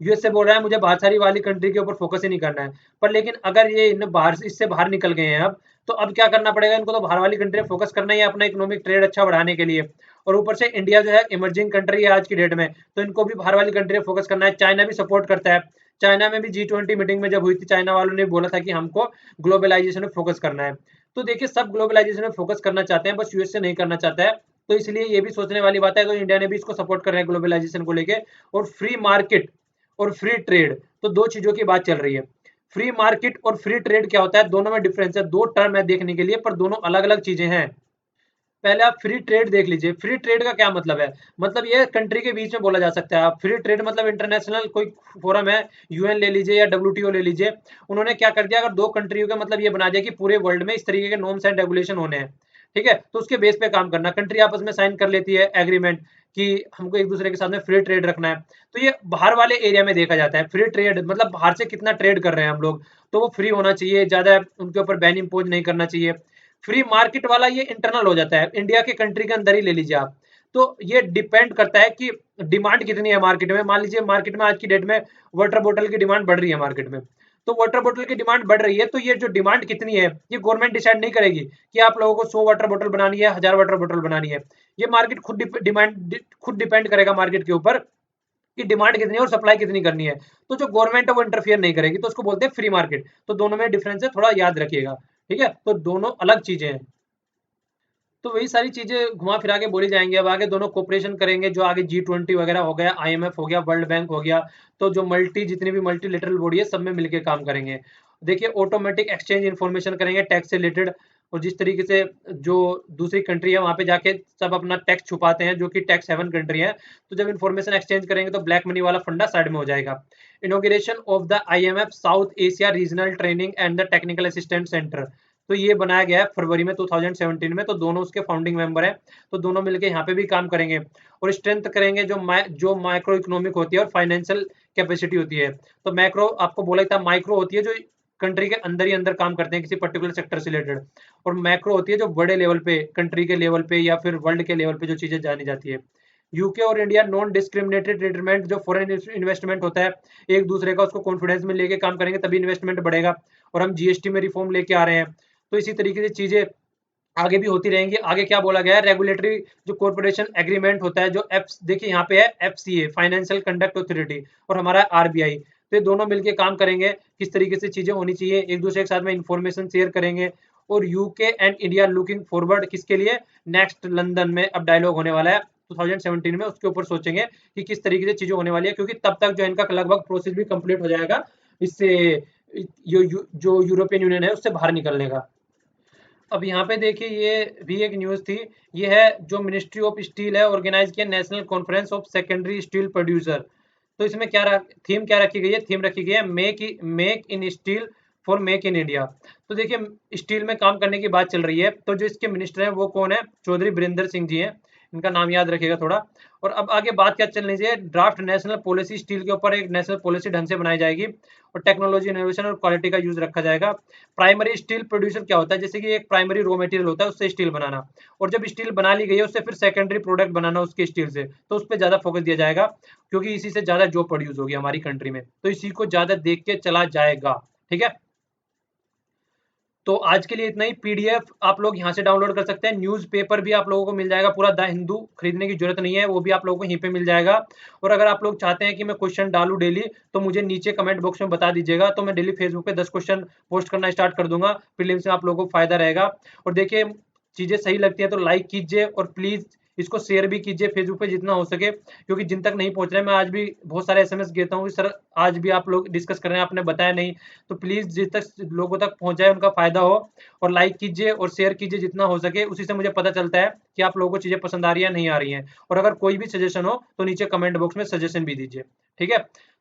यूएस से बोल रहा है मुझे बाहर सारी वाली कंट्री के ऊपर फोकस ही नहीं करना है। पर लेकिन अगर ये इन बाहर इससे बाहर निकल गए हैं अब, तो अब क्या करना पड़ेगा इनको, तो बाहर वाली कंट्री में फोकस करना ही है अपना इकोनॉमिक ट्रेड अच्छा बढ़ाने के लिए। और ऊपर से इंडिया जो है इमर्जिंग कंट्री है आज की डेट में, तो इनको भी बाहर वाली कंट्री में फोकस करना है। चाइना भी सपोर्ट करता है। चाइना में भी G20 मीटिंग में जब हुई थी, चाइना वालों ने बोला था कि हमको ग्लोबलाइजेशन में फोकस करना है। तो देखिए सब ग्लोबलाइजेशन में फोकस करना चाहते हैं, बस यूएस से नहीं करना चाहता है। तो इसलिए ये भी सोचने वाली बात है, तो इंडिया ने भी इसको सपोर्ट कर रहा है ग्लोबलाइजेशन को लेके। और फ्री मार्केट और फ्री ट्रेड, तो दो चीजों की बात चल रही है। फ्री मार्केट और फ्री ट्रेड क्या होता है, दोनों में डिफरेंस है। दो टर्म है देखने के लिए, पर दोनों अलग अलग चीजें हैं। पहले आप फ्री ट्रेड देख लीजिए। फ्री ट्रेड का क्या मतलब है, मतलब ये कंट्री के बीच में बोला जा सकता है। आप फ्री ट्रेड मतलब इंटरनेशनल कोई फोरम है, यूएन ले लीजिए या डब्ल्यूटीओ ले लीजिए, उन्होंने क्या कर दिया, अगर दो कंट्रियों का मतलब ये बना दिया कि पूरे वर्ल्ड में इस तरीके के नॉर्म्स एंड रेगुलेशन होने हैं, ठीक है, तो उसके बेस पे काम करना। कंट्री आपस में साइन कर लेती है एग्रीमेंट कि हमको एक दूसरे के साथ में फ्री ट्रेड रखना है। तो ये बाहर वाले एरिया में देखा जाता है। फ्री ट्रेड मतलब बाहर से कितना ट्रेड कर रहे हैं हम लोग, तो वो फ्री होना चाहिए, ज्यादा उनके ऊपर बैन इम्पोज नहीं करना चाहिए। फ्री मार्केट वाला ये इंटरनल हो जाता है, इंडिया के कंट्री के अंदर ही ले लीजिए आप। तो ये डिपेंड करता है कि डिमांड कितनी है मार्केट में। मान लीजिए मार्केट में आज की डेट में वाटर बोतल की डिमांड बढ़ रही है मार्केट में, तो वाटर बोतल की डिमांड बढ़ रही है, तो ये जो डिमांड कितनी है ये गवर्नमेंट डिसाइड नहीं करेगी कि आप लोगों को 100 वाटर बोतल बनानी है, 1000 वाटर बोतल बनानी है। ये मार्केट खुद डिपेंड करेगा मार्केट के ऊपर कि डिमांड कितनी है और सप्लाई कितनी करनी है। तो जो गवर्नमेंट है वो इंटरफियर नहीं करेगी, तो उसको बोलते हैं फ्री मार्केट। तो दोनों में डिफरेंस है, थोड़ा याद रखिएगा, ठीक है। तो दोनों अलग चीजें हैं। तो वही सारी चीजें घुमा फिरा के बोली जाएंगी। अब आगे दोनों कोऑपरेशन करेंगे, जो आगे G20 वगैरह हो गया, IMF हो गया, वर्ल्ड बैंक हो गया, तो जो जितनी भी मल्टीलेटरल बॉडी है सब में मिलकर काम करेंगे। देखिए ऑटोमेटिक एक्सचेंज इन्फॉर्मेशन करेंगे टैक्स से रिलेटेड। और जिस तरीके से जो दूसरी कंट्री है वहां पे जाके सब अपना टैक्स छुपाते हैं, जो कि टैक्स हेवन कंट्री है, तो जब इन्फॉर्मेशन एक्सचेंज करेंगे तो ब्लैक मनी वाला फंडा साइड में हो जाएगा। Inauguration of the IMF south Asia regional training and the technical assistant centre, तो ये बनाया गया है फरवरी में 2017 में। तो दोनों उसके फाउंडिंग मेंबर हैं, तो दोनों मिलकर यहाँ पे भी काम करेंगे। और स्ट्रेंथ करेंगे जो माइक्रो इकोनॉमिक होती है और फाइनेंशियल कैपेसिटी होती है। तो मैक्रो आपको बोला था, माइक्रो होती है जो कंट्री के अंदर ही अंदर काम करते हैं किसी पर्टिकुलर सेक्टर से रिलेटेड, और मैक्रो होती है जो बड़े लेवल पे कंट्री के लेवल पे या फिर वर्ल्ड के लेवल पे जो चीजें जानी जाती है। यूके और इंडिया नॉन डिस्क्रिमिनेटेड ट्रीटमेंट, जो फॉरेन इन्वेस्टमेंट होता है एक दूसरे का उसको कॉन्फिडेंस में लेके काम करेंगे तभी इन्वेस्टमेंट बढ़ेगा। और हम जीएसटी में रिफॉर्म लेके आ रहे हैं, तो इसी तरीके से चीजें आगे भी होती रहेंगी। आगे क्या बोला गया है, रेगुलेटरी जो कॉर्पोरेशन एग्रीमेंट होता है, जो एफ देखिए यहाँ पे है FCA फाइनेंशियल कंडक्ट अथॉरिटी, और हमारा RBI, तो ये दोनों मिलके काम करेंगे किस तरीके से चीजें होनी चाहिए, एक दूसरे के साथ में इंफॉर्मेशन शेयर करेंगे। और UK and India looking forward किसके लिए, नेक्स्ट लंदन में अब डायलॉग होने वाला है 2017 में, उसके ऊपर सोचेंगे कि किस तरीके से चीजें होने वाली है, क्योंकि तब तक जो इनका लगभग प्रोसेस भी कंप्लीट हो जाएगा इससे, जो यूरोपियन यूनियन है उससे बाहर निकलने का। अब यहाँ पे देखिए ये भी एक न्यूज़ थी। ये है जो मिनिस्ट्री ऑफ स्टील है ऑर्गेनाइज किया national conference of secondary steel producer. तो इसमें थीम क्या रखी गई है, थीम रखी गई है make in steel for make in India. तो देखिए स्टील में काम करने की बात चल रही है, तो जो इसके मिनिस्टर हैं वो कौन है, चौधरी बीरेंद्र सिंह जी हैं, इनका नाम याद रखिएगा थोड़ा। और अब आगे बात क्या चलनी चाहिए, ड्राफ्ट नेशनल पॉलिसी स्टील के ऊपर एक नेशनल पॉलिसी ढंग से बनाई जाएगी, और टेक्नोलॉजी इनोवेशन और क्वालिटी का यूज रखा जाएगा। प्राइमरी स्टील प्रोड्यूसर क्या होता है, जैसे कि एक प्राइमरी रॉ मटेरियल होता है उससे स्टील बनाना, और जब स्टील बना ली गई है उससे फिर सेकेंडरी प्रोडक्ट बनाना उसके स्टील से, तो उस पर ज्यादा फोकस दिया जाएगा, क्योंकि इसी से ज्यादा जॉब प्रोड्यूस होगी हमारी कंट्री में, तो इसी को ज्यादा देख के चला जाएगा, ठीक है। तो आज के लिए इतना ही। PDF आप लोग यहाँ से डाउनलोड कर सकते हैं। न्यूज़पेपर भी आप लोगों को मिल जाएगा पूरा, द हिंदू खरीदने की जरूरत नहीं है, वो भी आप लोगों को यहीं पे मिल जाएगा। और अगर आप लोग चाहते हैं कि मैं क्वेश्चन डालूं डेली, तो मुझे नीचे कमेंट बॉक्स में बता दीजिएगा, तो मैं डेली फेसबुक पे 10 क्वेश्चन पोस्ट करना स्टार्ट कर दूंगा। प्रीलिम्स में आप लोगों को फायदा रहेगा। और देखिए चीजें सही लगती है तो लाइक कीजिए, और प्लीज इसको शेयर भी कीजिए फेसबुक पे जितना हो सके, क्योंकि जिन तक नहीं पहुंच रहे हैं, मैं आज भी बहुत सारे एसएमएस देता हूँ कि सर आज भी आप लोग डिस्कस कर रहे हैं, आपने बताया नहीं, तो प्लीज जिस तक लोगों तक पहुंचाए उनका फायदा हो, और लाइक कीजिए और शेयर कीजिए जितना हो सके, उसी से मुझे पता चलता है कि आप लोगों को चीजें पसंद आ रही है नहीं आ रही हैं। और अगर कोई भी सजेशन हो तो नीचे कमेंट बॉक्स में सजेशन भी दीजिए, ठीक है।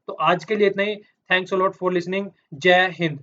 तो आज के लिए इतना ही। Thanks a lot for listening. जय हिंद।